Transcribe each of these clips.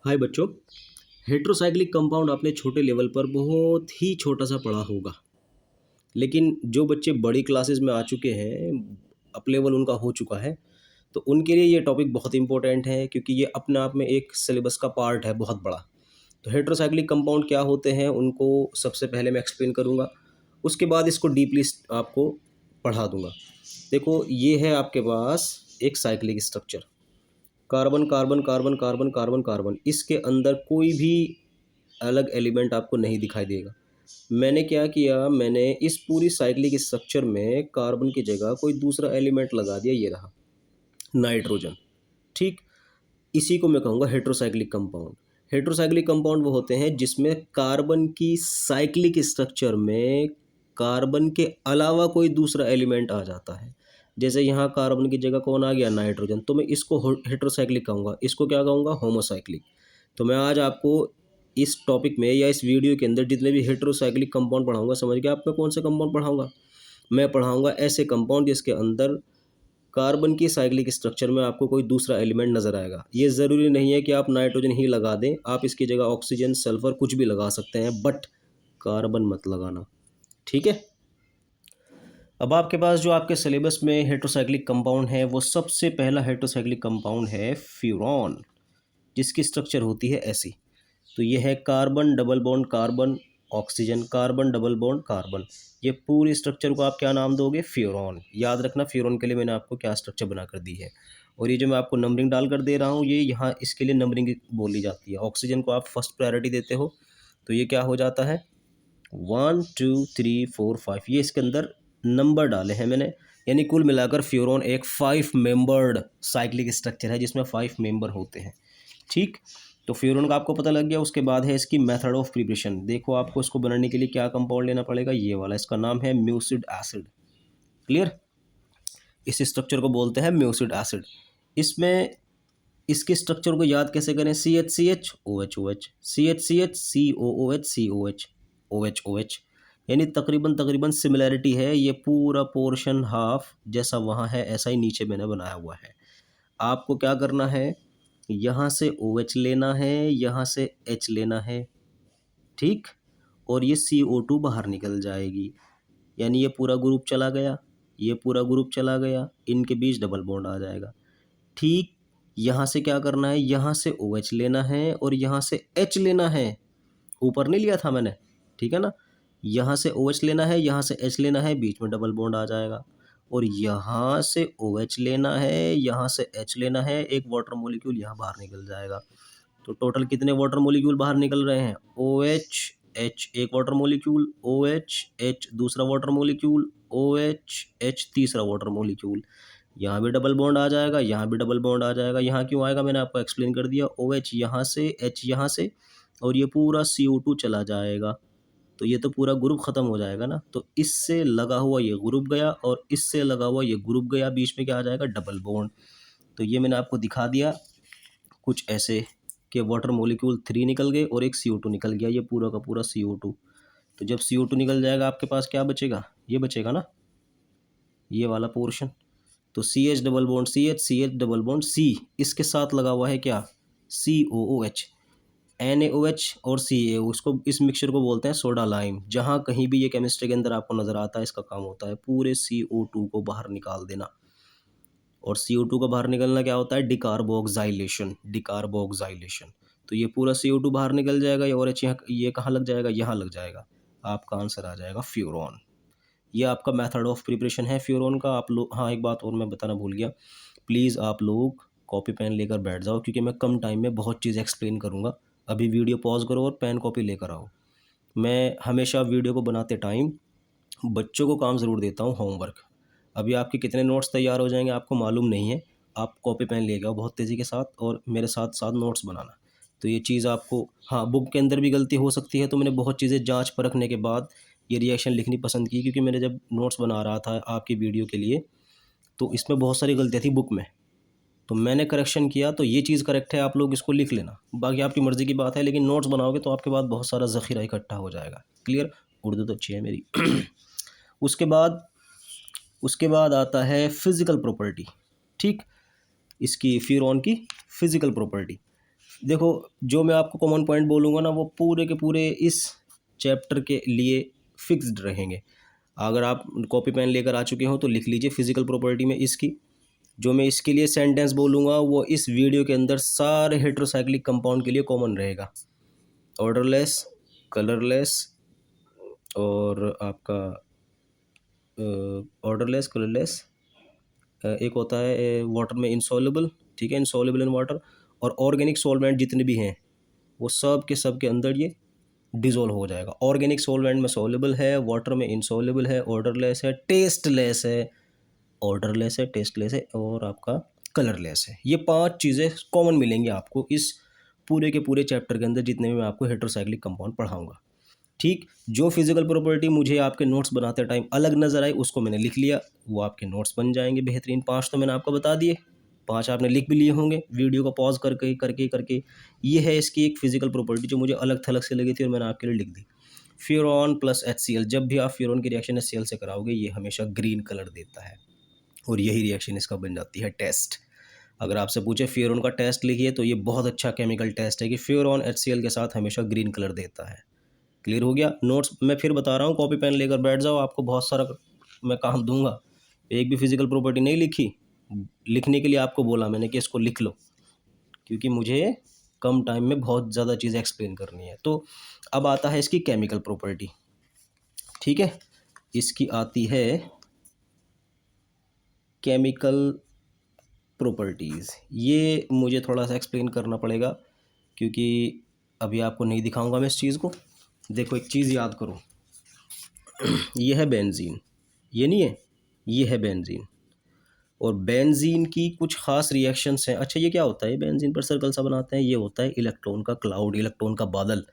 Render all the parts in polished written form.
हाय बच्चों। Heterocyclic compound आपने छोटे लेवल पर बहुत ही छोटा सा पढ़ा होगा, लेकिन जो बच्चे बड़ी क्लासेस में आ चुके हैं, अप लेवल उनका हो चुका है, तो उनके लिए ये टॉपिक बहुत इंपॉर्टेंट है क्योंकि ये अपने आप में एक सिलेबस का पार्ट है बहुत बड़ा। तो हेट्रोसाइक्लिक कंपाउंड क्या होते हैं उनको सबसे पहले मैं एक्सप्लेन करूँगा, उसके बाद इसको डीपली आपको पढ़ा दूँगा। देखो, ये है आपके पास एक cyclic structure, carbon carbon carbon carbon carbon carbon. इसके अंदर कोई भी अलग एलिमेंट आपको नहीं दिखाई देगा। मैंने क्या किया, मैंने इस पूरी साइक्लिक स्ट्रक्चर में कार्बन की जगह कोई दूसरा एलिमेंट लगा दिया, ये रहा नाइट्रोजन। ठीक, इसी को मैं कहूँगा हेट्रोसाइक्लिक कंपाउंड। हेट्रोसाइक्लिक कंपाउंड वो होते हैं जिसमें कार्बन की साइक्लिक स्ट्रक्चर में कार्बन के अलावा कोई दूसरा एलिमेंट आ जाता है। जैसे यहाँ कार्बन की जगह कौन आ गया, नाइट्रोजन, तो मैं इसको हेट्रोसाइक्लिक कहूँगा। इसको क्या कहूँगा, होमोसाइक्लिक। तो मैं आज आपको इस टॉपिक में या इस वीडियो के अंदर जितने भी हेट्रोसाइक्लिक कंपाउंड पढ़ाऊंगा, समझ गया आप मैं कौन से कंपाउंड पढ़ाऊंगा। मैं पढ़ाऊंगा ऐसे कंपाउंड जिसके अंदर कार्बन की साइक्लिक स्ट्रक्चर में आपको कोई दूसरा एलिमेंट नज़र आएगा। ये ज़रूरी नहीं है कि आप नाइट्रोजन ही लगा दें, आप इसकी जगह ऑक्सीजन, सल्फर कुछ भी लगा सकते हैं, बट कार्बन मत लगाना। ठीक है। अब आपके पास जो आपके सिलेबस में हेट्रोसाइक्लिक कंपाउंड है, वो सबसे पहला हेट्रोसाइक्लिक कंपाउंड है फ्यूरॉन, जिसकी स्ट्रक्चर होती है ऐसी। तो ये है carbon double bond carbon, oxygen, carbon double bond carbon. ये पूरी स्ट्रक्चर को आप क्या नाम दोगे, फ्यूरॉन। याद रखना, फ्यूरॉन के लिए मैंने आपको क्या स्ट्रक्चर बना कर दी है। और ये जो मैं आपको नंबरिंग डाल कर दे रहा हूँ, ये यहाँ इसके लिए नंबरिंग बोली जाती है। ऑक्सीजन को आप फर्स्ट प्रायोरिटी देते हो, तो ये क्या हो जाता है 1 2 3 4 5, ये इसके अंदर नंबर डाले हैं मैंने। यानी कुल मिलाकर फ्यूरॉन एक 5 मेंबर्ड साइक्लिक स्ट्रक्चर है जिसमें 5 मेंबर होते हैं। ठीक, तो फ्यूरॉन का आपको पता लग गया। उसके बाद है इसकी मेथड ऑफ प्रिपरेशन। देखो, आपको इसको बनाने के लिए क्या कंपाउंड लेना पड़ेगा, ये वाला, इसका नाम है म्यूसिड एसिड। क्लियर, इस स्ट्रक्चर को बोलते हैं म्यूसिड एसिड। इसमें इसके स्ट्रक्चर को याद कैसे करें, CH OH, CH, यानी तकरीबन सिमिलैरिटी है। ये पूरा पोर्शन हाफ जैसा वहाँ है, ऐसा ही नीचे मैंने बनाया हुआ है। आपको क्या करना है, यहाँ से OH लेना है, यहाँ से H लेना है। ठीक, और ये CO2 बाहर निकल जाएगी, यानी ये पूरा ग्रुप चला गया, ये पूरा ग्रुप चला गया, इनके बीच डबल बॉन्ड आ जाएगा। ठीक, यहाँ से क्या करना है, यहाँ से OH लेना है और यहाँ से H लेना है। ऊपर नहीं लिया था मैंने, ठीक है ना। यहाँ से OH लेना है, यहाँ से H लेना है, बीच में डबल बॉन्ड आ जाएगा। और यहाँ से OH लेना है, यहाँ से H लेना है, एक वाटर मॉलिक्यूल यहाँ बाहर निकल जाएगा। तो टोटल कितने वाटर मॉलिक्यूल बाहर निकल रहे हैं, OH H एक वाटर मॉलिक्यूल, OH H दूसरा वाटर मॉलिक्यूल, OH H तीसरा वाटर मॉलिक्यूल। यहाँ भी डबल बॉन्ड आ जाएगा, यहाँ भी डबल बॉन्ड आ जाएगा। यहाँ क्यों आएगा मैंने आपको एक्सप्लेन कर दिया। OH यहाँ से, H यहाँ से, और ये पूरा CO2 चला जाएगा। तो ये तो पूरा ग्रुप ख़त्म हो जाएगा ना। तो इससे लगा हुआ ये ग्रुप गया और इससे लगा हुआ ये ग्रुप गया, बीच में क्या आ जाएगा, डबल बॉन्ड। तो ये मैंने आपको दिखा दिया कुछ ऐसे कि वाटर मॉलिक्यूल 3 निकल गए और एक CO2 निकल गया, ये पूरा का पूरा CO2। तो जब CO2 निकल जाएगा आपके पास क्या बचेगा, ये बचेगा ना, ये वाला पोर्शन। तो CH double bond CH double bond C, इसके साथ लगा हुआ है क्या, COOH, NaOH और CaO। उसको, इस मिक्सचर को बोलते हैं सोडा लाइम। जहाँ कहीं भी ये केमिस्ट्री के अंदर आपको नज़र आता है, इसका काम होता है पूरे CO2 को बाहर निकाल देना। और CO2 का बाहर निकलना क्या होता है, डिकार्बोक्साइलेशन, डिकार्बोक्साइलेशन। तो ये पूरा CO2 बाहर निकल जाएगा, और ये कहाँ लग जाएगा, यहाँ लग जाएगा। आपका आंसर आ जाएगा फ्यूरॉन। ये आपका मेथड ऑफ प्रिपरेशन है फ्यूरॉन का। आप लोग, हाँ एक बात और मैं बताना भूल गया, प्लीज़ आप लोग कॉपी पेन लेकर बैठ जाओ क्योंकि मैं कम टाइम में बहुत चीज़ एक्सप्लेन करूँगा। अभी वीडियो पॉज करो और पेन कॉपी लेकर आओ। मैं हमेशा वीडियो को बनाते टाइम बच्चों को काम ज़रूर देता हूँ, होमवर्क। अभी आपके कितने नोट्स तैयार हो जाएंगे आपको मालूम नहीं है। आप कॉपी पेन ले आओ बहुत तेज़ी के साथ और मेरे साथ साथ नोट्स बनाना। तो ये चीज़ आपको, हाँ बुक के अंदर भी गलती हो सकती है, तो मैंने बहुत चीज़ें जांच परखने के बाद ये रिएक्शन लिखनी पसंद की, क्योंकि मैंने जब नोट्स बना रहा था आपकी वीडियो के लिए तो इसमें बहुत सारी गलतियाँ थी बुक में, तो मैंने करेक्शन किया। तो ये चीज़ करेक्ट है, आप लोग इसको लिख लेना। बाकी आपकी मर्ज़ी की बात है, लेकिन नोट्स बनाओगे तो आपके पास बहुत सारा ज़ख़ीरा इकट्ठा हो जाएगा। क्लियर, उर्दू तो अच्छी है मेरी। उसके बाद आता है फिज़िकल प्रॉपर्टी। ठीक, इसकी फ्यूरॉन की फिज़िकल प्रॉपर्टी। देखो, जो मैं आपको कॉमन पॉइंट बोलूँगा ना वो पूरे के पूरे इस चैप्टर के लिए फिक्स्ड रहेंगे। अगर आप कॉपी पेन लेकर आ चुके हो तो लिख लीजिए फिजिकल प्रॉपर्टी में इसकी। जो मैं इसके लिए सेंटेंस बोलूँगा वो इस वीडियो के अंदर सारे हेटेरोसाइक्लिक कंपाउंड के लिए कॉमन रहेगा। ऑर्डरलेस, कलरलेस और आपका ऑर्डरलेस, कलरलेस, एक होता है वाटर में इंसॉल्युबल, ठीक है, इंसॉल्युबल इन वाटर, और ऑर्गेनिक सॉल्वेंट जितने भी हैं वो सब के अंदर ये डिज़ोल्व हो जाएगा। ऑर्गेनिक सॉल्वेंट में सॉल्युबल है, वाटर में इंसॉल्युबल है, ऑर्डरलेस है, टेस्टलेस है, ऑर्डरलेस है, टेस्टलेस है और आपका कलरलेस है। ये 5 चीज़ें कॉमन मिलेंगी आपको इस पूरे के पूरे चैप्टर के अंदर जितने भी मैं आपको हेटेरोसाइक्लिक कंपाउंड पढ़ाऊँगा। ठीक, जो फिजिकल प्रॉपर्टी मुझे आपके नोट्स बनाते टाइम अलग नज़र आई उसको मैंने लिख लिया, वो आपके नोट्स बन जाएंगे बेहतरीन। 5 तो मैंने आपको बता दिए, 5 आपने लिख भी लिए होंगे वीडियो को पॉज करके करके करके। ये है इसकी एक फिजिकल प्रॉपर्टी जो मुझे अलग थलग से लगी थी और मैंने आपके लिए लिख दी। फ्यूरॉन प्लस HCl, जब भी आप फ्यूरॉन की रिएक्शन HCl से कराओगे ये हमेशा ग्रीन कलर देता है और यही रिएक्शन इसका बन जाती है टेस्ट। अगर आपसे पूछे फ्यूरॉन का टेस्ट लिखिए तो ये बहुत अच्छा केमिकल टेस्ट है कि फ्यूरॉन HCl के साथ हमेशा ग्रीन कलर देता है। क्लियर हो गया। नोट्स मैं फिर बता रहा हूँ, कॉपी पेन लेकर बैठ जाओ, आपको बहुत सारा मैं काम दूंगा। एक भी फिजिकल प्रॉपर्टी नहीं लिखी, लिखने के लिए आपको बोला मैंने कि इसको लिख लो, क्योंकि मुझे कम टाइम में बहुत ज़्यादा चीज़ें एक्सप्लेन करनी है। तो अब आता है इसकी केमिकल प्रॉपर्टी, ठीक है। इसकी आती है केमिकल प्रॉपर्टीज़। ये मुझे थोड़ा सा एक्सप्लेन करना पड़ेगा क्योंकि अभी आपको नहीं दिखाऊंगा मैं इस चीज़ को। देखो एक चीज़ याद करो, ये है बेंजीन, ये नहीं है, ये है बेंजीन, और बेंजीन की कुछ खास रिएक्शंस हैं। अच्छा ये क्या होता है, बेंजीन पर सर्कल सा बनाते हैं, ये होता है इलेक्ट्रॉन का क्लाउड, इलेक्ट्रॉन का बादल।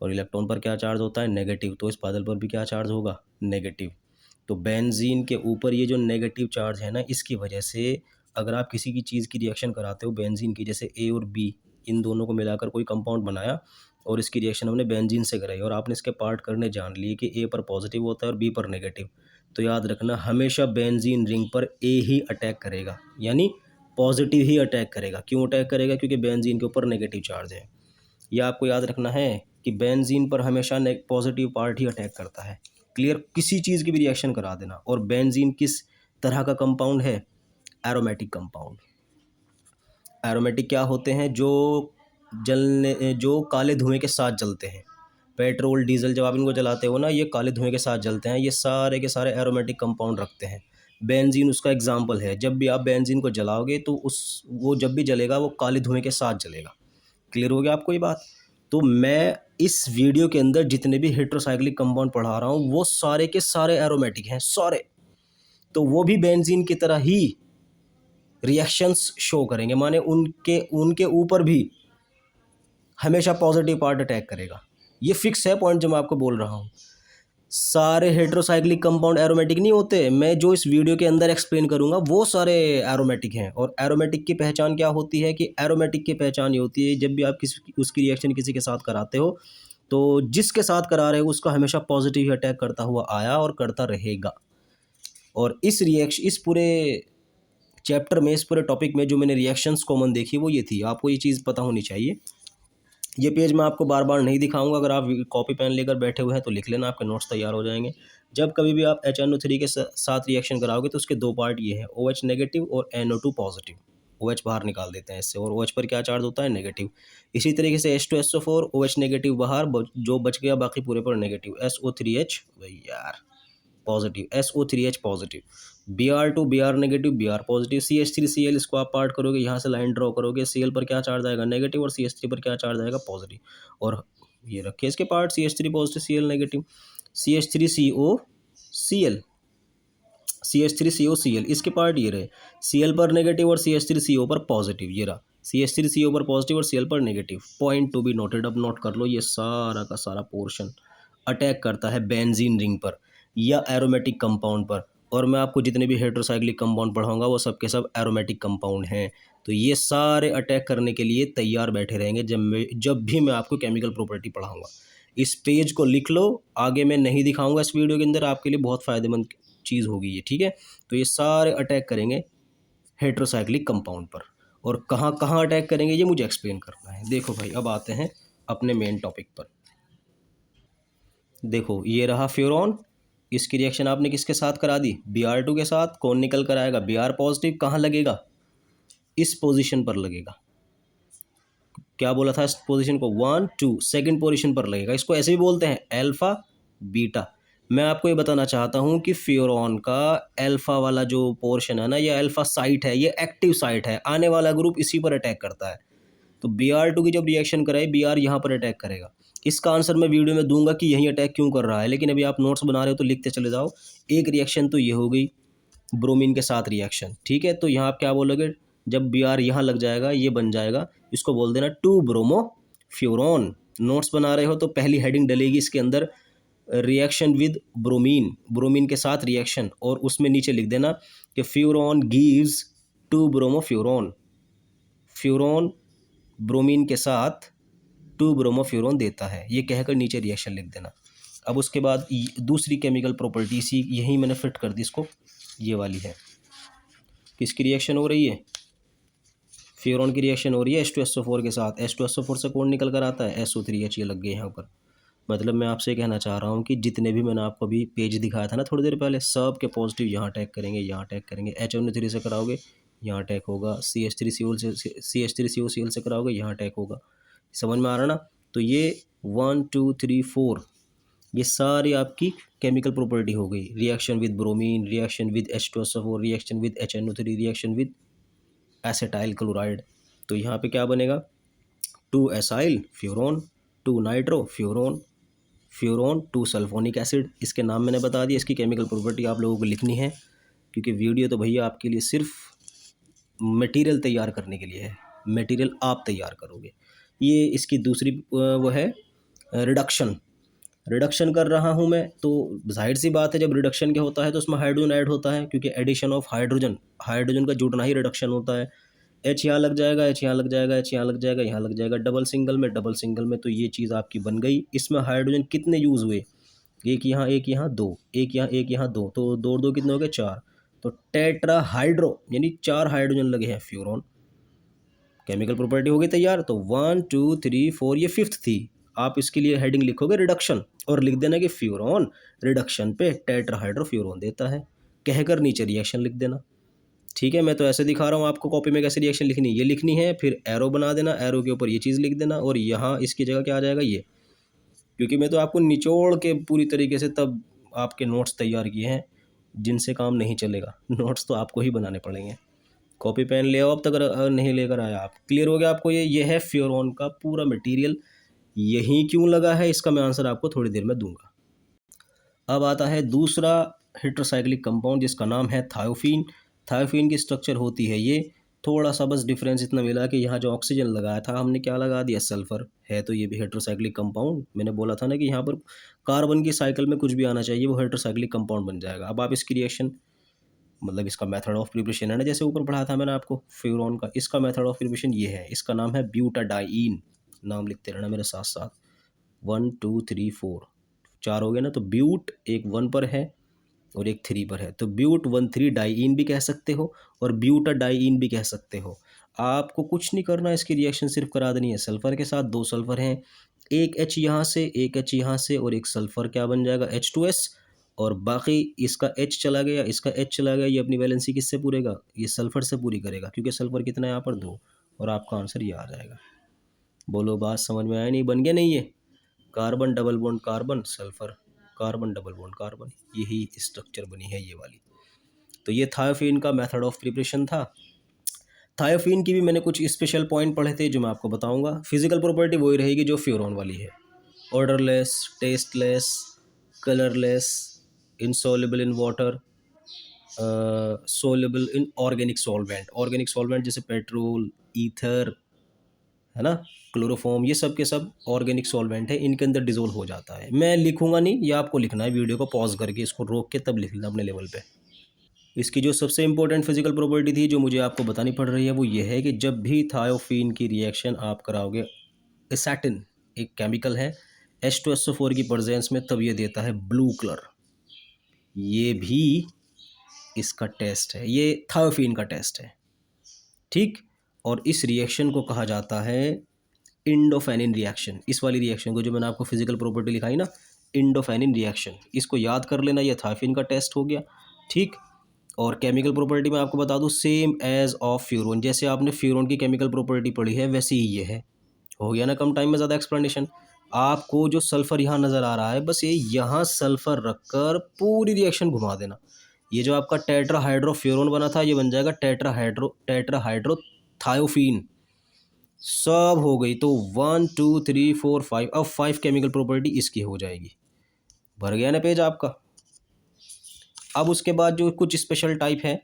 और इलेक्ट्रॉन पर क्या चार्ज होता है, नेगेटिव, तो इस बादल पर भी क्या चार्ज होगा, नेगेटिव। तो बेंजीन के ऊपर ये जो नेगेटिव चार्ज है ना, इसकी वजह से अगर आप किसी की चीज़ की रिएक्शन कराते हो बेंजीन की, जैसे ए और बी, इन दोनों को मिलाकर कोई कंपाउंड बनाया और इसकी रिएक्शन हमने बेंजीन से कराई और आपने इसके पार्ट करने जान लिए कि ए पर पॉजिटिव होता है और बी पर नेगेटिव, तो याद रखना हमेशा बेंजीन रिंग पर ए ही अटैक करेगा, यानी पॉजिटिव ही अटैक करेगा। क्यों अटैक करेगा, क्योंकि बेंजीन के ऊपर नेगेटिव चार्ज है। यह आपको याद रखना है कि बेंजीन पर हमेशा पॉजिटिव पार्ट ही अटैक करता है। क्लियर, किसी चीज़ की भी रिएक्शन करा देना। और बेंजीन किस तरह का कंपाउंड है, एरोमेटिक कंपाउंड। एरोमेटिक क्या होते हैं, जो काले धुएं के साथ जलते हैं। पेट्रोल डीजल जब आप इनको जलाते हो ना, ये काले धुएं के साथ जलते हैं, ये सारे के सारे एरोमेटिक कंपाउंड रखते हैं। बेंजीन उसका एग्जाम्पल है। जब भी आप बेंजीन को जलाओगे तो वो जब भी जलेगा वो काले धुएं के साथ जलेगा। क्लियर हो गया आपको ये बात। तो मैं इस वीडियो के अंदर जितने भी हेटेरोसाइक्लिक कंपाउंड पढ़ा रहा हूँ वो सारे के सारे एरोमेटिक हैं, सारे। तो वो भी बेंजीन की तरह ही रिएक्शंस शो करेंगे, माने उनके ऊपर भी हमेशा पॉजिटिव पार्ट अटैक करेगा। ये फिक्स है पॉइंट जो मैं आपको बोल रहा हूँ। सारे हेटेरोसाइक्लिक कंपाउंड एरोमेटिक नहीं होते, मैं जो इस वीडियो के अंदर एक्सप्लेन करूंगा वो सारे एरोमेटिक हैं। और एरोमेटिक की पहचान क्या होती है, कि एरोमेटिक की पहचान ये होती है जब भी आप उसकी रिएक्शन किसी के साथ कराते हो तो जिसके साथ करा रहे हो उसका हमेशा पॉजिटिव ही अटैक करता हुआ आया और करता रहेगा। और इस पूरे चैप्टर में, इस पूरे टॉपिक में जो मैंने रिएक्शंस कॉमन देखी वो ये थी, आपको ये चीज़ पता होनी चाहिए। ये पेज मैं आपको बार बार नहीं दिखाऊंगा, अगर आप कॉपी पेन लेकर बैठे हुए हैं तो लिख लेना, आपके नोट्स तैयार हो जाएंगे। जब कभी भी आप HNO3 के साथ रिएक्शन कराओगे तो उसके 2 पार्ट ये हैं, OH नेगेटिव और NO2 पॉजिटिव। OH बाहर निकाल देते हैं इससे, और OH पर क्या चार्ज होता है, नेगेटिव। इसी तरीके से H2SO4, OH नेगेटिव बाहर, जो बच गया बाकी पूरे पर नेगेटिव। SO3H यार positive, SO3H positive, Br2 Br negative, Br positive, CH3Cl, इसको आप पार्ट करोगे, यहाँ से लाइन ड्रॉ करोगे, Cl पर क्या चार्ज आएगा, नेगेटिव, और CH3 पर क्या चार्ज आएगा, पॉजिटिव। और ये रखे इसके part, CH3 positive, Cl negative, CH3COCl, CH3COCl, इसके पार्ट ये रहे, Cl पर नेगेटिव और CH3CO पर पॉजिटिव। ये रहा CH3CO पर पॉजिटिव और Cl पर negative. Point to be noted, अब नोट कर लो, ये सारा का सारा पोर्शन अटैक करता है बेंजीन रिंग पर या एरोमेटिक कंपाउंड पर। और मैं आपको जितने भी हेटेरोसाइक्लिक कंपाउंड पढ़ाऊंगा वो सब के सब एरोमेटिक कंपाउंड हैं। तो ये सारे अटैक करने के लिए तैयार बैठे रहेंगे जब भी मैं आपको केमिकल प्रॉपर्टी पढ़ाऊंगा। इस पेज को लिख लो, आगे मैं नहीं दिखाऊंगा इस वीडियो के अंदर, आपके लिए बहुत फ़ायदेमंद चीज़ होगी ये, ठीक है। तो ये सारे अटैक करेंगे हेटेरोसाइक्लिक कंपाउंड पर। और कहाँ कहाँ अटैक करेंगे ये मुझे एक्सप्लेन करना है। देखो भाई, अब आते हैं अपने मेन टॉपिक पर। देखो ये रहा फ्यूरॉन, इसकी रिएक्शन आपने किसके साथ करा दी, Br2 के साथ। कौन निकल कर आएगा, Br पॉजिटिव। कहाँ लगेगा, इस पोजीशन पर लगेगा। क्या बोला था, इस पोजीशन को 1 2 सेकंड पोजीशन पर लगेगा। इसको ऐसे भी बोलते हैं अल्फा बीटा। मैं आपको ये बताना चाहता हूँ कि फ्यूरॉन का अल्फा वाला जो पोर्शन है ना, ये अल्फा साइट है, ये एक्टिव साइट है। आने वाला ग्रुप इसी पर अटैक करता है। तो Br2 की जब रिएक्शन कराए, Br यहाँ पर अटैक करेगा। इसका आंसर मैं वीडियो में दूंगा कि यही अटैक क्यों कर रहा है, लेकिन अभी आप नोट्स बना रहे हो तो लिखते चले जाओ। एक रिएक्शन तो ये हो गई ब्रोमीन के साथ रिएक्शन, ठीक है। तो यहाँ आप क्या बोलोगे, जब Br यहाँ लग जाएगा ये बन जाएगा, इसको बोल देना 2 ब्रोमो फ्यूरॉन। नोट्स बना रहे हो तो पहली हेडिंग डलेगी इसके अंदर रिएक्शन विद ब्रोमीन, ब्रोमीन के साथ रिएक्शन, और उसमें नीचे लिख देना कि furan gives 2 bromo furan. Furan bromine के साथ 2 ब्रोमो फ्यूरॉन देता है, ये कहकर नीचे रिएक्शन लिख देना। अब उसके बाद दूसरी केमिकल प्रॉपर्टी सी यही मैंने फिट कर दी इसको, ये वाली है। किसकी रिएक्शन हो रही है, फ्यूरॉन की रिएक्शन हो रही है H2SO4 के साथ। H2SO4 से कौन निकल कर आता है, SO3H, ये लग गए यहाँ पर। मतलब मैं आपसे कहना चाह रहा हूँ कि जितने भी मैंने आपको अभी पेज दिखाया था ना थोड़ी देर पहले, सब के पॉजिटिव यहाँ अटैक करेंगे, यहाँ अटैक करेंगे। HNO3 से कराओगे यहाँ अटैक होगा, CH3COCl से कराओगे यहाँ अटैक होगा। समझ में आ रहा ना। तो ये 1 2 3 4 ये सारी आपकी केमिकल प्रॉपर्टी हो गई। Reaction with bromine, reaction with H2SO4, reaction with HNO3, reaction with acetyl chloride. तो यहाँ पे क्या बनेगा, 2 acyl furan, 2 nitro furan, furan 2 sulphonic acid. इसके नाम मैंने बता दिया, इसकी केमिकल प्रॉपर्टी आप लोगों को लिखनी है, क्योंकि वीडियो तो भैया आपके लिए सिर्फ मटेरियल तैयार करने के लिए है। मटेरियल आप तैयार करोगे। ये इसकी दूसरी वो है रिडक्शन। रिडक्शन कर रहा हूँ मैं, तो जाहिर सी बात है जब रिडक्शन क्या होता है तो उसमें हाइड्रोजन ऐड होता है, क्योंकि एडिशन ऑफ हाइड्रोजन, हाइड्रोजन का जुड़ना ही रिडक्शन होता है। H यहाँ लग जाएगा, H यहाँ लग जाएगा, H यहाँ लग जाएगा, यहाँ लग जाएगा, डबल सिंगल में, डबल सिंगल में। तो ये चीज़ आपकी बन गई। इसमें हाइड्रोजन कितने यूज़ हुए, एक यहाँ एक यहाँ दो, एक यहाँ एक यहाँ दो, तो दो दो कितने हो गए, 4। तो टेट्रा हाइड्रो यानी 4 हाइड्रोजन लगे हैं फ्यूरॉन। केमिकल प्रॉपर्टी हो गई तैयार। तो 1 2 3 4 ये 5th थी। आप इसके लिए हेडिंग लिखोगे रिडक्शन, और लिख देना कि फ्यूरॉन रिडक्शन पे टेट्राहाइड्रोफ्यूरॉन देता है, कहकर नीचे रिएक्शन लिख देना। ठीक है, मैं तो ऐसे दिखा रहा हूँ आपको कॉपी में कैसे रिएक्शन लिखनी है। ये लिखनी है, फिर एरो बना देना, एरो के ऊपर ये चीज़ लिख देना, और यहाँ इसकी जगह क्या आ जाएगा ये, क्योंकि मैं तो आपको निचोड़ के पूरी तरीके से तब आपके नोट्स तैयार किए हैं, जिनसे काम नहीं चलेगा। नोट्स तो आपको ही बनाने पड़ेंगे। कॉपी पेन ले आओ अब तक, अगर नहीं लेकर आया आप। क्लियर हो गया आपको, ये है फ्यूरॉन का पूरा मटेरियल। यही क्यों लगा है इसका मैं आंसर आपको थोड़ी देर में दूंगा। अब आता है दूसरा हेट्रोसाइक्लिक कंपाउंड, जिसका नाम है थायोफीन। थायोफीन की स्ट्रक्चर होती है ये, थोड़ा सा बस डिफरेंस इतना मिला कि यहाँ जो ऑक्सीजन लगाया था हमने क्या लगा दिया, सल्फर। है तो ये भी हेट्रोसाइक्लिक कंपाउंड। मैंने बोला था ना कि यहाँ पर कार्बन की साइकिल में कुछ भी आना चाहिए, वो हेट्रोसाइक्लिक कंपाउंड बन जाएगा। अब आप इसकी रिएक्शन, मतलब इसका मेथड ऑफ प्रिपरेशन है ना, जैसे ऊपर पढ़ा था मैंने आपको फ्यूरॉन का, इसका मेथड ऑफ प्रिपरेशन ये है। इसका नाम है ब्यूटाडाइन। नाम लिखते रहना मेरे साथ साथ। 1 2 3 4 4 हो गया ना। तो ब्यूट एक 1 पर है और एक 3 पर है, तो ब्यूट 1,3 डाइईन भी कह सकते हो और ब्यूटाडाइन भी कह सकते हो। आपको कुछ नहीं करना, इसकी रिएक्शन सिर्फ करा देनी है सल्फर के साथ। 2 सल्फर हैं, एक H यहाँ से, एक H यहाँ से, और एक सल्फर क्या बन जाएगा, H2S। और बाकी इसका H चला गया, इसका H चला गया। ये अपनी वैलेंसी किससे पूरेगा, ये सल्फर से पूरी करेगा, क्योंकि सल्फर कितना है यहाँ पर 2, और आपका आंसर ये आ जाएगा। बोलो बात समझ में आया नहीं, बन गया नहीं ये, carbon double bond carbon sulphur, carbon double bond carbon, यही स्ट्रक्चर बनी है ये वाली। तो ये थायोफीन का मेथड ऑफ प्रिपरेशन था। थायोफीन की भी मैंने कुछ स्पेशल पॉइंट पढ़े थे जो मैं आपको बताऊंगा। फिजिकल प्रॉपर्टी वही रहेगी जो फ्यूरॉन वाली है, odourless, tasteless, colourless, insoluble in water, soluble in organic solvent. Organic solvent जैसे पेट्रोल, ईथर, है ना, क्लोरोफॉर्म, ये सब के सब ऑर्गेनिक सॉल्वेंट है, इनके अंदर डिजोल्व हो जाता है। मैं लिखूंगा नहीं, ये आपको लिखना है, वीडियो को पॉज करके इसको रोक के तब लिख लेना अपने लेवल पे। इसकी जो सबसे इंपॉर्टेंट फिजिकल प्रॉपर्टी थी जो मुझे आपको बतानी पड़ रही है वो ये है कि जब भी थायोफीन की रिएक्शन आप कराओगे, एसाटिन एक केमिकल है H2SO4 की प्रेजेंस में, तब ये देता है ब्लू कलर। ये भी इसका टेस्ट है, ये थायोफीन का टेस्ट है। ठीक, और इस रिएक्शन को कहा जाता है इंडोफेनिन रिएक्शन। इस वाली रिएक्शन को जो मैंने आपको फिजिकल प्रॉपर्टी लिखाई ना, इंडोफेनिन रिएक्शन, इसको याद कर लेना। ये थायफिन का टेस्ट हो गया, ठीक। और केमिकल प्रॉपर्टी में आपको बता दूं, सेम एज ऑफ फ्यूरोन। जैसे आपने फ्यूरोन की केमिकल प्रॉपर्टी पढ़ी है वैसे ही ये है। हो गया ना कम टाइम में ज़्यादा एक्सप्लेनेशन। आपको जो सल्फ़र यहाँ नज़र आ रहा है, बस ये यहाँ सल्फ़र रखकर पूरी रिएक्शन घुमा देना। ये जो आपका टेट्राहाइड्रोफ्यूरोन बना था, ये बन जाएगा टेट्राहाइड्रोथायोफीन। सब हो गई। तो 1 2 3 4 5, अब 5 केमिकल प्रॉपर्टी इसकी हो जाएगी। भर गया ना पेज आपका। अब उसके बाद जो कुछ स्पेशल टाइप है,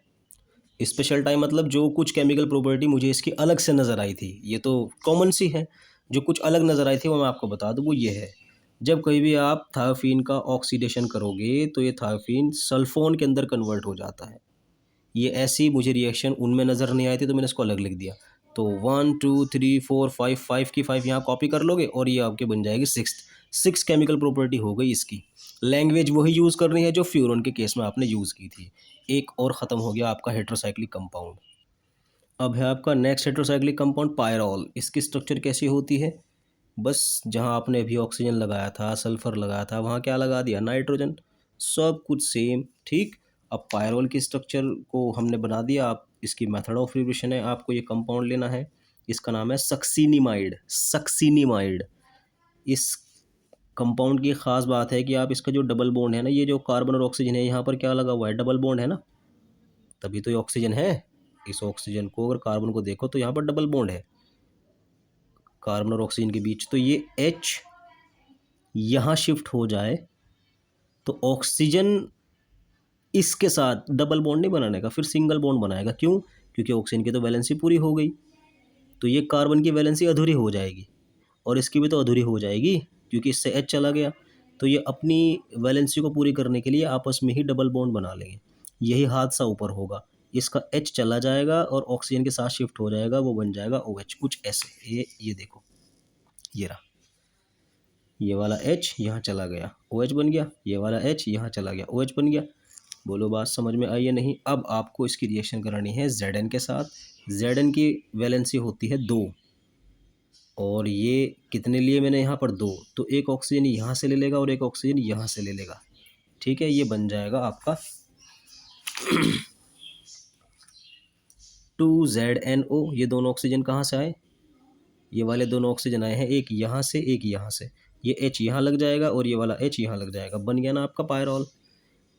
स्पेशल टाइप मतलब जो कुछ केमिकल प्रॉपर्टी मुझे इसकी अलग से नज़र आई थी, ये तो कॉमन सी है। जो कुछ अलग नज़र आई थी वो मैं आपको बता दूँ, वो ये है। जब कहीं भी आप थायोफीन का ऑक्सीडेशन करोगे तो ये थायोफीन सल्फोन के अंदर कन्वर्ट हो जाता है। ये ऐसी मुझे रिएक्शन उनमें नज़र नहीं आई थी तो मैंने इसको अलग लिख दिया। तो 1 2 3 4 5, 5 की 5 यहाँ कॉपी कर लोगे और ये आपके बन जाएगी 6 केमिकल प्रॉपर्टी हो गई इसकी। लैंग्वेज वही यूज़ करनी है जो फ्यूरोन के केस में आपने यूज़ की थी। एक और ख़त्म हो गया आपका हेटेरोसाइक्लिक कंपाउंड। अब है आपका नेक्स्ट हेटेरोसाइक्लिक कंपाउंड पायरॉल। इसकी स्ट्रक्चर कैसी होती है? बस जहाँ आपने अभी ऑक्सीजन लगाया था, सल्फ़र लगाया था, वहाँ क्या लगा दिया? नाइट्रोजन। सब कुछ सेम, ठीक। अब पायरोल की स्ट्रक्चर को हमने बना दिया। आप इसकी मेथड ऑफ रिएक्शन है, आपको ये कंपाउंड लेना है। इसका नाम है सक्सिनिमाइड। सक्सिनिमाइड। इस कंपाउंड की ख़ास बात है कि आप इसका जो डबल बॉन्ड है ना, ये जो कार्बन और ऑक्सीजन है, यहाँ पर क्या लगा हुआ है? डबल बॉन्ड है ना, तभी तो ये ऑक्सीजन है। इस ऑक्सीजन को अगर कार्बन को देखो तो यहाँ पर डबल बॉन्ड है कार्बन और ऑक्सीजन के बीच। तो ये H यहाँ शिफ्ट हो जाए तो ऑक्सीजन इसके साथ डबल बॉन्ड नहीं बनाने का, फिर सिंगल बॉन्ड बनाएगा। क्यों? क्योंकि ऑक्सीजन की तो वैलेंसी पूरी हो गई, तो ये कार्बन की वैलेंसी अधूरी हो जाएगी और इसकी भी तो अधूरी हो जाएगी क्योंकि इससे H चला गया। तो ये अपनी वैलेंसी को पूरी करने के लिए आपस में ही डबल बॉन्ड बना लेंगे। यही हादसा ऊपर होगा, इसका H चला जाएगा और ऑक्सीजन के साथ शिफ्ट हो जाएगा, वो बन जाएगा OH। कुछ ऐसे, ये देखो, ये रहा। ये वाला H यहाँ चला गया, OH बन गया। ये वाला H यहाँ चला गया, OH बन गया। बोलो बात समझ में आई या नहीं? अब आपको इसकी रिएक्शन करानी है Zn के साथ। Zn की वैलेंसी होती है 2 और ये कितने लिए मैंने यहाँ पर 2, तो एक ऑक्सीजन यहाँ से ले लेगा और एक ऑक्सीजन यहाँ से ले लेगा, ठीक है। ये बन जाएगा आपका 2ZnO। ये दोनों ऑक्सीजन कहाँ से आए? ये वाले दोनों ऑक्सीजन आए हैं, एक यहाँ से एक यहाँ से। ये H यहाँ लग जाएगा और ये वाला H यहाँ लग जाएगा, बन गया ना आपका पायरॉल।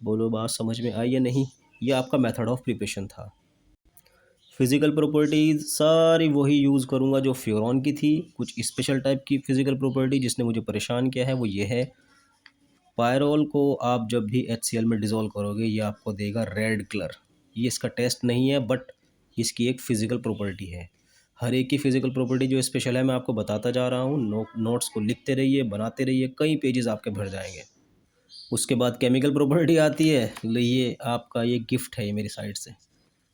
बोलो बात समझ में आई या नहीं? ये आपका मेथड ऑफ प्रिपरेशन था। फिज़िकल प्रॉपर्टीज़ सारी वही यूज़ करूँगा जो फ्यूरॉन की थी। कुछ स्पेशल टाइप की फिज़िकल प्रॉपर्टी जिसने मुझे परेशान किया है वो ये है, पायरॉल को आप जब भी HCl में डिज़ोल्व करोगे ये आपको देगा रेड कलर। ये इसका टेस्ट नहीं है बट इसकी एक फ़िज़िकल प्रॉपर्टी है। हर एक की फ़िज़िकल प्रॉपर्टी जो स्पेशल है मैं आपको बताता जा रहा हूँ। नोट्स को लिखते रहिए, बनाते रहिए, कई पेजेस आपके भर जाएंगे। उसके बाद केमिकल प्रॉपर्टी आती है। ये आपका ये गिफ्ट है ये मेरी साइड से।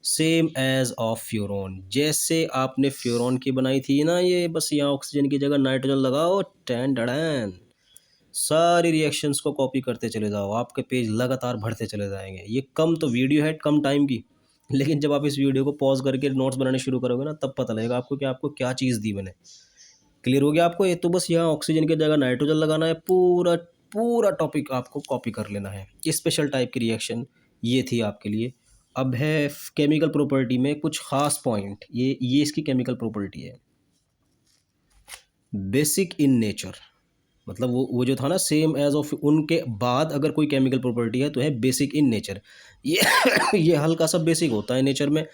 सेम एज ऑफ फ्यूरोन, जैसे आपने फ्यूरोन की बनाई थी ना, ये बस यहाँ ऑक्सीजन की जगह नाइट्रोजन लगाओ, टैन डैन। सारी रिएक्शंस को कॉपी करते चले जाओ, आपके पेज लगातार भरते चले जाएंगे। ये कम तो वीडियो है, कम टाइम की, लेकिन जब आप इस वीडियो को पॉज करके नोट्स बनाने शुरू करोगे ना, तब पता लगेगा आपको कि आपको क्या चीज़ दी मैंने। क्लियर हो गया आपको? ये तो बस यहाँ ऑक्सीजन की जगह नाइट्रोजन लगाना है, पूरा पूरा टॉपिक आपको कॉपी कर लेना है। स्पेशल टाइप की रिएक्शन ये थी आपके लिए। अब है केमिकल प्रॉपर्टी में कुछ खास पॉइंट। ये इसकी केमिकल प्रॉपर्टी है, बेसिक इन नेचर। मतलब वो जो था ना सेम एज ऑफ, उनके बाद अगर कोई केमिकल प्रॉपर्टी है तो है बेसिक इन नेचर। ये ये हल्का सा बेसिक होता है नेचर में,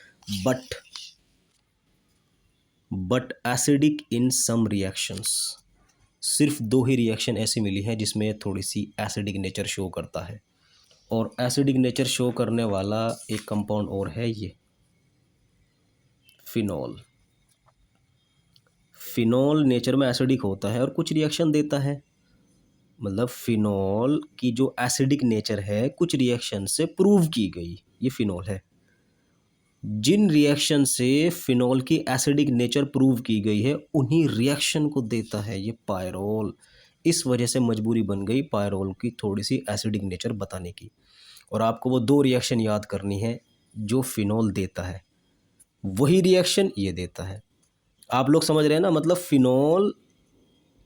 but acidic in some reactions. सिर्फ 2 ही रिएक्शन ऐसी मिली हैं जिसमें थोड़ी सी एसिडिक नेचर शो करता है, और एसिडिक नेचर शो करने वाला एक कंपाउंड और है, ये फिनॉल। फिनॉल नेचर में एसिडिक होता है और कुछ रिएक्शन देता है। मतलब फिनॉल की जो एसिडिक नेचर है कुछ रिएक्शन से प्रूव की गई, ये फिनॉल है। जिन रिएक्शन से फिनॉल की एसिडिक नेचर प्रूव की गई है उन्हीं रिएक्शन को देता है ये पायरोल। इस वजह से मजबूरी बन गई पायरोल की थोड़ी सी एसिडिक नेचर बताने की, और आपको वो 2 रिएक्शन याद करनी है जो फिनॉल देता है। वही रिएक्शन ये देता है। आप लोग समझ रहे हैं ना, मतलब फिनॉल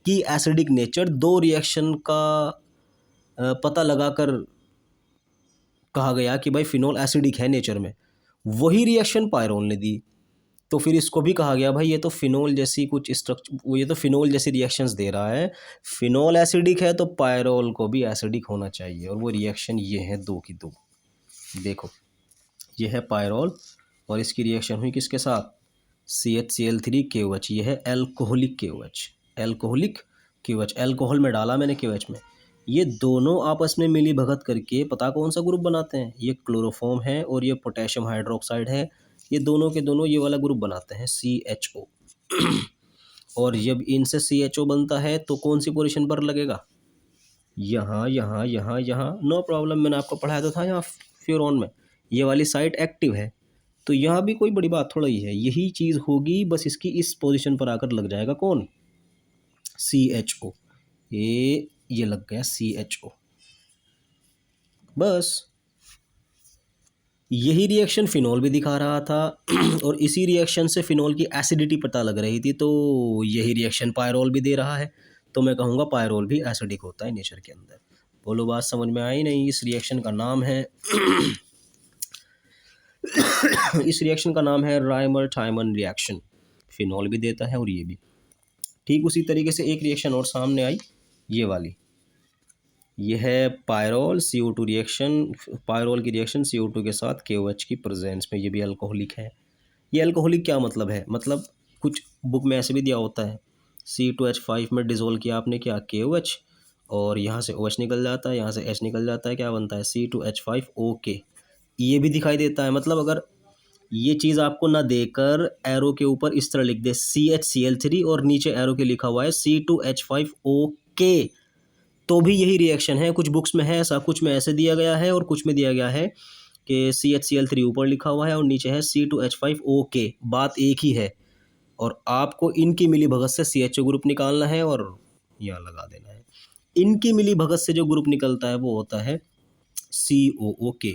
की एसिडिक नेचर दो रिएक्शन का पता लगाकर कहा गया कि भाई फिनॉल एसिडिक है नेचर में, वही रिएक्शन पायरोल ने दी। तो फिर इसको भी कहा गया भाई ये तो फिनोल जैसी कुछ स्ट्रक्चर, ये तो फिनोल जैसी रिएक्शंस दे रहा है, फिनोल एसिडिक है तो पायरोल को भी एसिडिक होना चाहिए, और वो रिएक्शन ये है दो की दो। देखो ये है पायरोल और इसकी रिएक्शन हुई किसके साथ, CHCl3KOH, ये है alcoholic KOH, alcoholic KOH, alcohol में डाला मैंने KOH में। ये दोनों आपस में मिली भगत करके पता कौन सा ग्रुप बनाते हैं, ये क्लोरोफॉर्म है और ये पोटेशियम हाइड्रोक्साइड है, ये दोनों के दोनों ये वाला ग्रुप बनाते हैं CHO। और जब इनसे CHO बनता है तो कौन सी पोजीशन पर लगेगा, यहाँ यहाँ यहाँ यहाँ, नो प्रॉब्लम, मैंने आपको पढ़ाया तो था यहाँ फ्यूरॉन में ये वाली साइट एक्टिव है, तो यहाँ भी कोई बड़ी बात थोड़ा ही है, यही चीज़ होगी, बस इसकी इस पोजीशन पर आकर लग जाएगा कौन, CHO, ये लग गया CHO। बस यही रिएक्शन फिनॉल भी दिखा रहा था और इसी रिएक्शन से फिनॉल की एसिडिटी पता लग रही थी, तो यही रिएक्शन पायरोल भी दे रहा है, तो मैं कहूँगा पायरोल भी एसिडिक होता है नेचर के अंदर। बोलो बात समझ में आई नहीं। इस रिएक्शन का नाम है इस रिएक्शन का नाम है राइमर थाइमन रिएक्शन। फिनॉल भी देता है और ये भी। ठीक उसी तरीके से एक रिएक्शन और सामने आई, ये वाली, ये है पायरोल CO2 रिएक्शन, पायरोल की रिएक्शन CO2 के साथ KOH की प्रेजेंस में, ये भी अल्कोहलिक है। ये अल्कोहलिक क्या मतलब है, मतलब कुछ बुक में ऐसे भी दिया होता है, C2H5 में डिज़ोल्व किया आपने क्या, KOH, और यहाँ से OH निकल जाता है, यहाँ से H निकल जाता है, क्या बनता है C2H5OK, ये भी दिखाई देता है। मतलब अगर ये चीज़ आपको ना देकर एरो के ऊपर इस तरह लिख दे CHCl3 और नीचे एरो के लिखा हुआ है C2H5OK, तो भी यही रिएक्शन है। कुछ बुक्स में है ऐसा, कुछ में ऐसे दिया गया है और कुछ में दिया गया है कि CHCl3 ऊपर लिखा हुआ है और नीचे है C2H5OK, बात एक ही है। और आपको इनकी मिली भगत से CHO ग्रुप निकालना है और यहाँ लगा देना है। इनकी मिली भगत से जो ग्रुप निकलता है वो होता है COOK।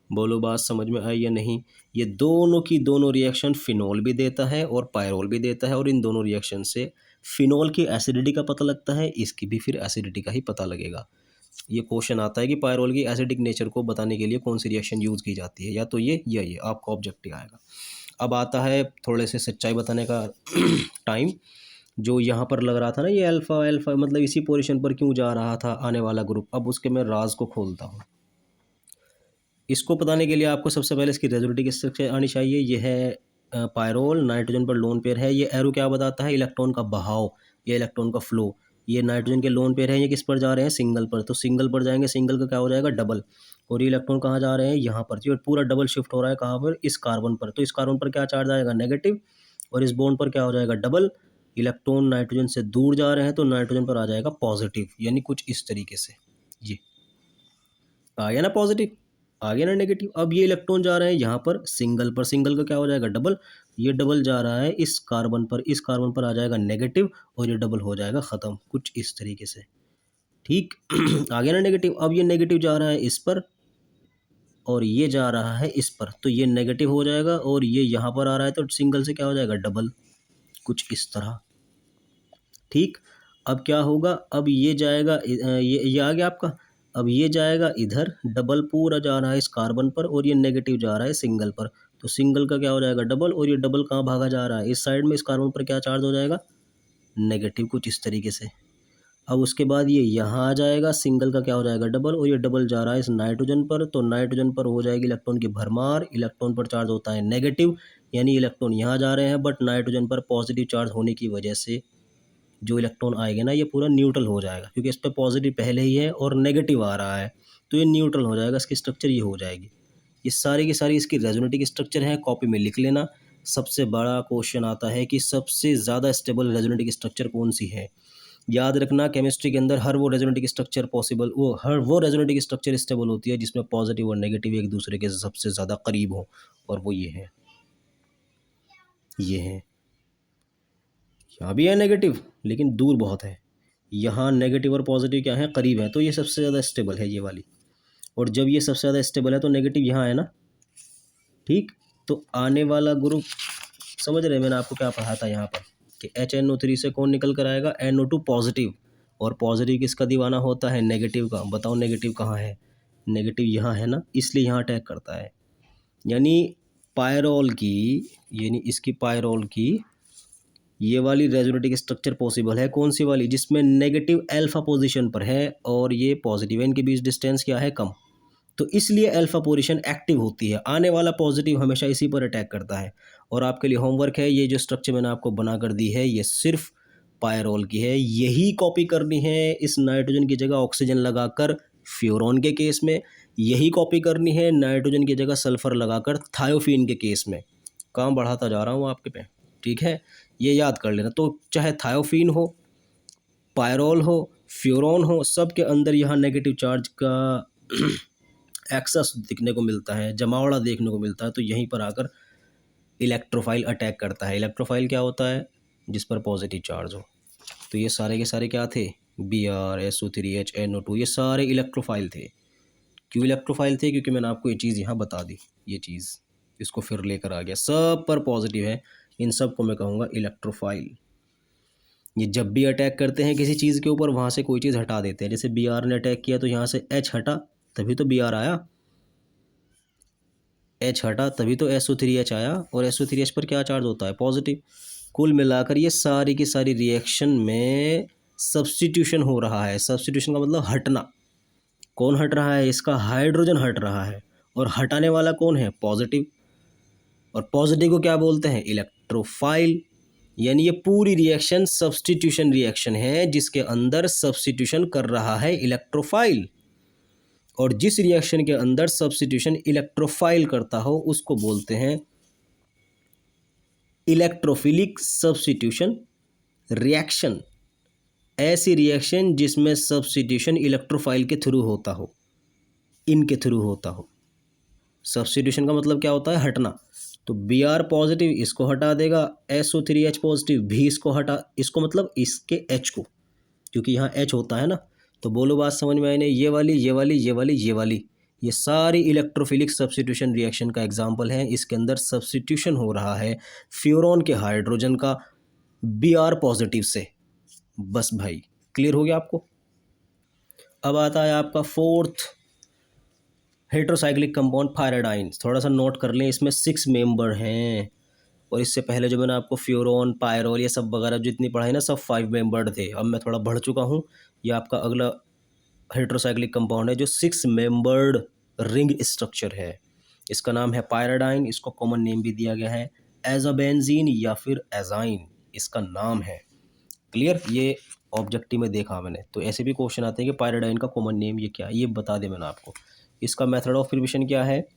बोलो बात समझ में आई या नहीं। ये दोनों की दोनों रिएक्शन फिनॉल भी देता है और पायरोल भी देता है, और इन दोनों रिएक्शन से फिनॉल की एसिडिटी का पता लगता है, इसकी भी फिर एसिडिटी का ही पता लगेगा। ये क्वेश्चन आता है कि पायरोल की एसिडिक नेचर को बताने के लिए कौन सी रिएक्शन यूज़ की जाती है, या तो ये या ये, आपका ऑब्जेक्टिव आएगा। अब आता है थोड़े से सच्चाई बताने का टाइम। जो यहाँ पर लग रहा था ना ये अल्फ़ा अल्फ़ा, मतलब इसी पोजीशन पर क्यों जा रहा था आने वाला ग्रुप, अब उसके मैं राज को खोलता हूँ। इसको बताने के लिए आपको सबसे पहले इसकी रेजोनेटिव स्ट्रक्चर आनी चाहिए। ये है पायरोल, नाइट्रोजन पर लोन पेयर है। ये एरो क्या बताता है, इलेक्ट्रॉन का बहाव या इलेक्ट्रॉन का फ्लो। ये नाइट्रोजन के लोन पेयर है, ये किस पर जा रहे हैं, सिंगल पर, तो सिंगल पर जाएंगे, सिंगल का क्या हो जाएगा, डबल। और ये इलेक्ट्रॉन कहाँ जा रहे हैं, यहाँ पर, जो पूरा डबल शिफ्ट हो रहा है कहाँ पर, इस कार्बन पर, तो इस कार्बन पर क्या चार्ज आएगा, नेगेटिव, और इस बॉन्ड पर क्या हो जाएगा, डबल। इलेक्ट्रॉन नाइट्रोजन से दूर जा रहे हैं तो नाइट्रोजन पर आ जाएगा पॉजिटिव, यानी कुछ इस तरीके से। ये आ गया ना पॉजिटिव, आ गया ना नेगेटिव। अब ये इलेक्ट्रॉन जा रहे हैं यहाँ पर सिंगल पर, सिंगल का क्या हो जाएगा, डबल। ये डबल जा रहा है इस कार्बन पर, इस कार्बन पर आ जाएगा नेगेटिव, और ये डबल हो जाएगा ख़त्म, कुछ इस तरीके से। ठीक आ गया ना नेगेटिव। अब ये नेगेटिव जा रहा है इस पर और ये जा रहा है इस पर, तो ये नेगेटिव हो जाएगा, और ये यहाँ पर आ रहा है तो सिंगल से क्या हो जाएगा, डबल, कुछ इस तरह। ठीक, अब क्या होगा, अब ये जाएगा ये आ गया आपका। अब ये जाएगा इधर, डबल पूरा जा रहा है इस कार्बन पर, और ये नेगेटिव जा रहा है सिंगल पर, तो सिंगल का क्या हो जाएगा, डबल, और ये डबल कहाँ भागा जा रहा है, इस साइड में, इस कार्बन पर क्या चार्ज हो जाएगा, नेगेटिव, कुछ इस तरीके से। अब उसके बाद ये यहाँ आ जाएगा, सिंगल का क्या हो जाएगा, डबल, और ये डबल जा रहा है इस नाइट्रोजन पर, तो नाइट्रोजन पर हो जाएगी इलेक्ट्रॉन की भरमार, इलेक्ट्रॉन पर चार्ज होता है नेगेटिव, यानी इलेक्ट्रॉन यहाँ जा रहे हैं, बट नाइट्रोजन पर पॉजिटिव चार्ज होने की वजह से जो इलेक्ट्रॉन आएगा ना ये पूरा न्यूट्रल हो जाएगा, क्योंकि इस पर पॉजिटिव पहले ही है और नेगेटिव आ रहा है, तो ये न्यूट्रल हो जाएगा, इसकी स्ट्रक्चर ये हो जाएगी। ये सारी की सारी इसकी रेजोनेटिव स्ट्रक्चर है, कॉपी में लिख लेना। सबसे बड़ा क्वेश्चन आता है कि सबसे ज़्यादा स्टेबल रेजोनेटिव स्ट्रक्चर कौन सी है। याद रखना केमिस्ट्री के अंदर हर वो रेजोनेटिव स्ट्रक्चर पॉसिबल, हर वो रेजोनेटिव स्ट्रक्चर स्टेबल होती है जिसमें पॉजिटिव और नेगेटिव एक दूसरे के सबसे ज़्यादा करीब हो, और वो ये है, ये है। यहाँ भी है नेगेटिव लेकिन दूर बहुत है, यहाँ नेगेटिव और पॉजिटिव क्या है, करीब है, तो ये सबसे ज़्यादा स्टेबल है ये वाली। और जब ये सबसे ज़्यादा स्टेबल है तो नेगेटिव यहाँ है ना, ठीक, तो आने वाला ग्रुप, समझ रहे हैं मैंने आपको क्या पढ़ा था यहाँ पर कि HNO3 से कौन निकल कर आएगा, NO2 पॉजिटिव। और पॉजिटिव किसका दीवाना होता है, नेगेटिव का। बताओ नेगेटिव कहाँ है, नेगेटिव यहाँ है ना, इसलिए यहाँ अटैक करता है। यानी पायरोल की, यानी इसकी पायरोल की ये वाली रेजोनेटिक स्ट्रक्चर पॉसिबल है, कौन सी वाली, जिसमें नेगेटिव अल्फा पोजीशन पर है और ये पॉजिटिव है, इनके बीच डिस्टेंस क्या है, कम। तो इसलिए अल्फा पोजीशन एक्टिव होती है, आने वाला पॉजिटिव हमेशा इसी पर अटैक करता है। और आपके लिए होमवर्क है, ये जो स्ट्रक्चर मैंने आपको बना कर दी है ये सिर्फ पायरोल की है, यही कॉपी करनी है इस नाइट्रोजन की जगह ऑक्सीजन लगाकर फ्यूरॉन के केस में, यही कॉपी करनी है नाइट्रोजन की जगह सल्फर लगाकर थायोफीन के केस में। काम बढ़ाता जा रहा हूँ आपके पे, ठीक है, ये याद कर लेना। तो चाहे थायोफीन हो, पायरोल हो, फ्यूरॉन हो, सब के अंदर यहाँ नेगेटिव चार्ज का एक्सेस दिखने को मिलता है, जमावड़ा देखने को मिलता है। तो यहीं पर आकर इलेक्ट्रोफाइल अटैक करता है। इलेक्ट्रोफाइल क्या होता है, जिस पर पॉजिटिव चार्ज हो। तो ये सारे के सारे क्या थे, Br, SO3H, NO2, ये सारे इलेक्ट्रोफाइल थे। क्यों इलेक्ट्रोफाइल थे, क्योंकि मैंने आपको ये चीज़ यहाँ बता दी, ये चीज़ इसको फिर लेकर आ गया, सब पर पॉजिटिव है, इन सब को मैं कहूँगा इलेक्ट्रोफाइल। ये जब भी अटैक करते हैं किसी चीज़ के ऊपर, वहाँ से कोई चीज़ हटा देते हैं। जैसे Br ने अटैक किया तो यहाँ से H हटा, तभी तो Br आया, H हटा तभी तो SO3H आया, और SO3H पर क्या चार्ज होता है, पॉजिटिव। कुल मिलाकर ये सारी की सारी रिएक्शन में सब्स्टिट्यूशन हो रहा है। सब्स्टिट्यूशन का मतलब हटना। कौन हट रहा है, इसका हाइड्रोजन हट रहा है, और हटाने वाला कौन है, पॉजिटिव। और पॉजिटिव को क्या बोलते हैं, इलेक्ट्रोफाइल। यानी ये पूरी रिएक्शन सब्स्टिट्यूशन रिएक्शन है, जिसके अंदर सब्स्टिट्यूशन कर रहा है इलेक्ट्रोफाइल। और जिस रिएक्शन के अंदर सब्स्टिट्यूशन इलेक्ट्रोफाइल करता हो उसको बोलते हैं इलेक्ट्रोफिलिक सब्स्टिट्यूशन रिएक्शन। ऐसी रिएक्शन जिसमें सब्स्टिट्यूशन इलेक्ट्रोफाइल के थ्रू होता हो, इनके थ्रू होता हो। सब्स्टिट्यूशन का मतलब क्या होता है, हटना। तो Br पॉजिटिव इसको हटा देगा, SO3H पॉजिटिव भी इसको हटा, इसको मतलब इसके H को, क्योंकि यहाँ H होता है ना। तो बोलो बात समझ में आई नहीं, ये वाली, ये वाली, ये वाली, ये वाली, ये सारी इलेक्ट्रोफिलिक सब्स्टिट्यूशन रिएक्शन का एग्जाम्पल है। इसके अंदर सब्स्टिट्यूशन हो रहा है फ्यूरॉन के हाइड्रोजन का Br पॉजिटिव से। बस भाई, क्लियर हो गया आपको। अब आता है आपका फोर्थ हेट्रोसाइक्लिक कंपाउंड पायराडाइन। थोड़ा सा नोट कर लें, इसमें 6 मेंबर हैं, और इससे पहले जो मैंने आपको फ्यूरॉन, पायरोल, ये सब वगैरह जितनी पढ़ाई ना, सब 5 मेंबर्ड थे। अब मैं थोड़ा बढ़ चुका हूँ। ये आपका अगला हेट्रोसाइक्लिक कंपाउंड है जो 6 मेंबर्ड रिंग स्ट्रक्चर है। इसका नाम है पायराडाइन। इसको कॉमन नेम भी दिया गया है एजाबेंजीन या फिर एजाइन, इसका नाम है। क्लियर, ये ऑब्जेक्टिव में देखा मैंने। तो ऐसे भी क्वेश्चन आते हैं कि पायराडाइन का कॉमन नेम ये क्या है, ये बता दे मैंने आपको। इसका मेथड ऑफ प्रिपरेशन क्या है,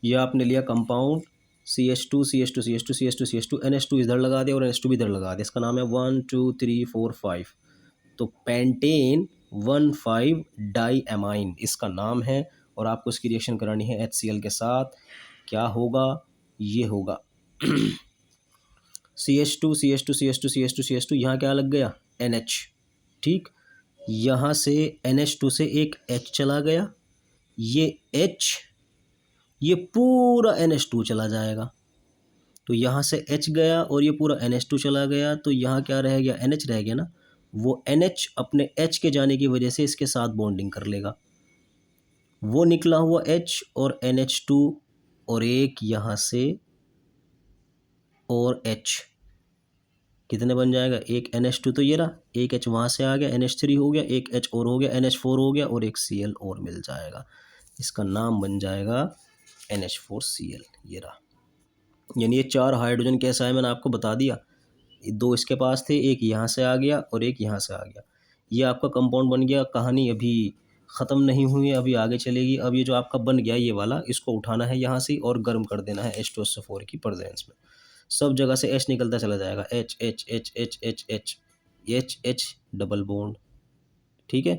ये आपने लिया compound CH2 CH2 CH2 CH2 CH2 NH2 इधर लगा दे और NH2 भी इधर लगा दे। इसका नाम है 1 2 3 4 5। तो पेंटेन 1,5 डाई एमाइन इसका नाम है। और आपको इसकी रिएक्शन करानी है HCl के साथ। क्या होगा, ये होगा CH2 CH2 CH2 CH2 CH2, यहाँ क्या लग गया, NH। ठीक, यहाँ से NH2 से एक H चला गया, ये H, ये पूरा NH2 चला जाएगा। तो यहाँ से H गया और ये पूरा NH2 चला गया, तो यहाँ क्या रह गया, NH रह गया ना। वो NH अपने H के जाने की वजह से इसके साथ बॉन्डिंग कर लेगा। वो निकला हुआ H और NH2 और एक यहाँ से और H, कितने बन जाएगा, एक NH2 तो ये रहा, एक H वहाँ से आ गया, NH3 हो गया, एक H और हो गया, NH4 हो गया, और एक Cl और मिल जाएगा। इसका नाम बन जाएगा NH4Cl, ये रहा। यानी ये 4 हाइड्रोजन कैसा है मैंने आपको बता दिया। 2 इसके पास थे, एक यहाँ से आ गया और एक यहाँ से आ गया। ये आपका कंपाउंड बन गया। कहानी अभी ख़त्म नहीं हुई है, अभी आगे चलेगी। अब ये जो आपका बन गया ये वाला, इसको उठाना है यहाँ से और गर्म कर देना है H2SO4 की प्रेजेंस में। सब जगह से H निकलता चला जाएगा, H H H H H H H H double bond. ठीक है,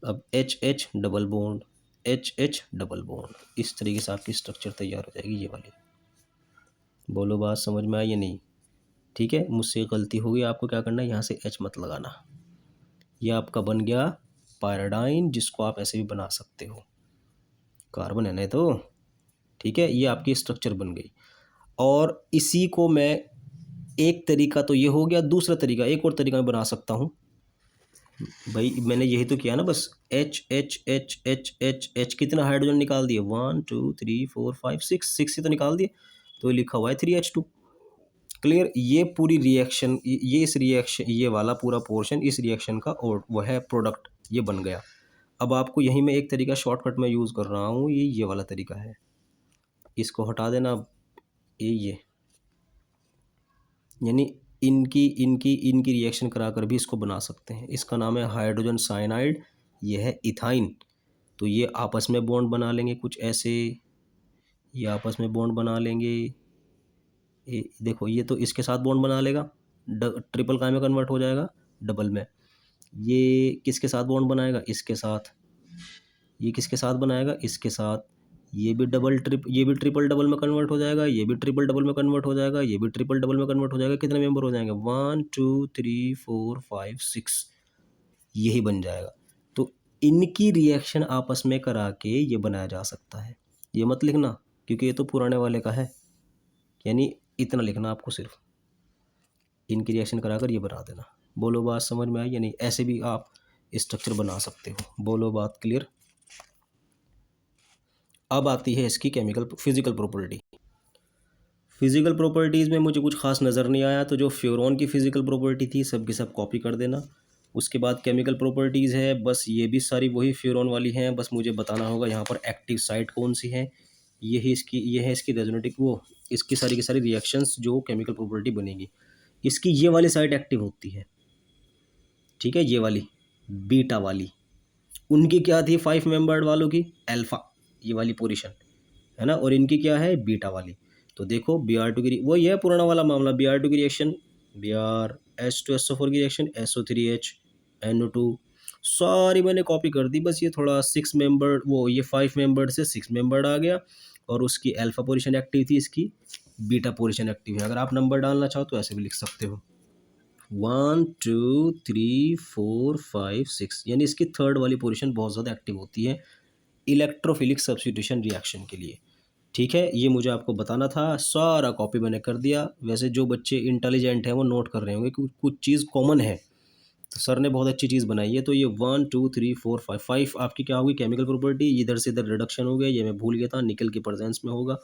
अब H H double bond, H H double bond, इस तरीके से आपकी स्ट्रक्चर तैयार हो जाएगी ये वाली। बोलो बात समझ में आई या नहीं। ठीक है, मुझसे गलती हो गई, आपको क्या करना है, यहाँ से H मत लगाना। यह आपका बन गया पायराडाइन, जिसको आप ऐसे भी बना सकते हो, कार्बन है ना तो। ठीक है, ये आपकी स्ट्रक्चर बन गई। और इसी को मैं, एक तरीका तो ये हो गया, दूसरा तरीका, एक और तरीका मैं बना सकता हूँ भाई, मैंने यही तो किया ना बस, H H H H H H, कितना हाइड्रोजन निकाल दिए, 1 2 3 4 5 6, 6 ही तो निकाल दिए, तो लिखा हुआ है 3H2। क्लियर, ये पूरी रिएक्शन, ये इस रिएक्शन, ये वाला पूरा पोर्शन इस रिएक्शन का और वह है प्रोडक्ट, ये बन गया। अब आपको यहीं में एक तरीका शॉर्टकट में यूज़ कर रहा हूँ, ये वाला तरीका है, इसको हटा देना, ये यानी इनकी इनकी इनकी रिएक्शन कराकर भी इसको बना सकते हैं। इसका नाम है हाइड्रोजन साइनाइड, ये है इथाइन। तो ये आपस में बॉन्ड बना लेंगे कुछ ऐसे, ये आपस में बॉन्ड बना लेंगे, ये देखो, ये तो इसके साथ बॉन्ड बना लेगा, ट्रिपल काय में कन्वर्ट हो जाएगा डबल में। ये किसके साथ बॉन्ड बनाएगा, इसके साथ। ये किसके साथ बनाएगा, इसके साथ। ये भी ये भी ट्रिपल डबल में कन्वर्ट हो जाएगा, ये भी ट्रिपल डबल में कन्वर्ट हो जाएगा, ये भी ट्रिपल डबल में कन्वर्ट हो जाएगा। कितने मेंबर हो जाएंगे, 1 2 3 4 5 6, यही बन जाएगा। तो इनकी रिएक्शन आपस में करा के ये बनाया जा सकता है। ये मत लिखना क्योंकि ये तो पुराने वाले का है, यानी इतना लिखना आपको, सिर्फ इनकी रिएक्शन कराकर ये बना देना। बोलो बात समझ में आई या नहीं? ऐसे भी आप स्ट्रक्चर बना सकते हो। बोलो बात क्लियर। अब आती है इसकी chemical physical property. Physical properties में मुझे कुछ खास नज़र नहीं आया, तो जो फ्यूरॉन की फिजिकल प्रॉपर्टी थी सब की सब कॉपी कर देना। उसके बाद केमिकल प्रॉपर्टीज़ है, बस ये भी सारी वही फ्यूरॉन वाली हैं, बस मुझे बताना होगा यहाँ पर एक्टिव साइट कौन सी है। ये है इसकी रेजोनेटिक, वो इसकी सारी की सारी रिएक्शंस जो केमिकल प्रॉपर्टी बनेगी, इसकी ये वाली साइट एक्टिव होती है, ठीक है, ये वाली बीटा वाली। उनकी क्या थी 5 मेंबर्ड वालों की, अल्फा, ये वाली पोजीशन है ना, और इनकी क्या है, बीटा वाली। तो देखो Br2 की वही है पुराना वाला मामला, Br2 की रिएक्शन, Br(H2SO4) की रिएक्शन, SO3H NO2, सारी मैंने कॉपी कर दी। बस ये थोड़ा 6 मेंबर, वो ये 5 मेंबर्ड से 6 मेंबर्ड आ गया, और उसकी अल्फा पोजीशन एक्टिव थी, इसकी बीटा पोजीशन एक्टिव है। अगर आप नंबर डालना चाहो तो ऐसे भी लिख सकते हो, 1 2 3 4 5 6, यानी इसकी थर्ड वाली पोजीशन बहुत ज़्यादा एक्टिव होती है इलेक्ट्रोफिलिक सब्स्टिट्यूशन रिएक्शन के लिए। ठीक है, ये मुझे आपको बताना था, सारा कॉपी मैंने कर दिया। वैसे जो बच्चे इंटेलिजेंट हैं वो नोट कर रहे होंगे कि कुछ चीज़ कॉमन है, तो सर ने बहुत अच्छी चीज़ बनाई है। तो ये 1 2 3 4 5, 5 आपकी क्या होगी, केमिकल प्रॉपर्टी, इधर से इधर रिडक्शन हो गया, ये मैं भूल गया था, निकल की प्रेजेंस में होगा।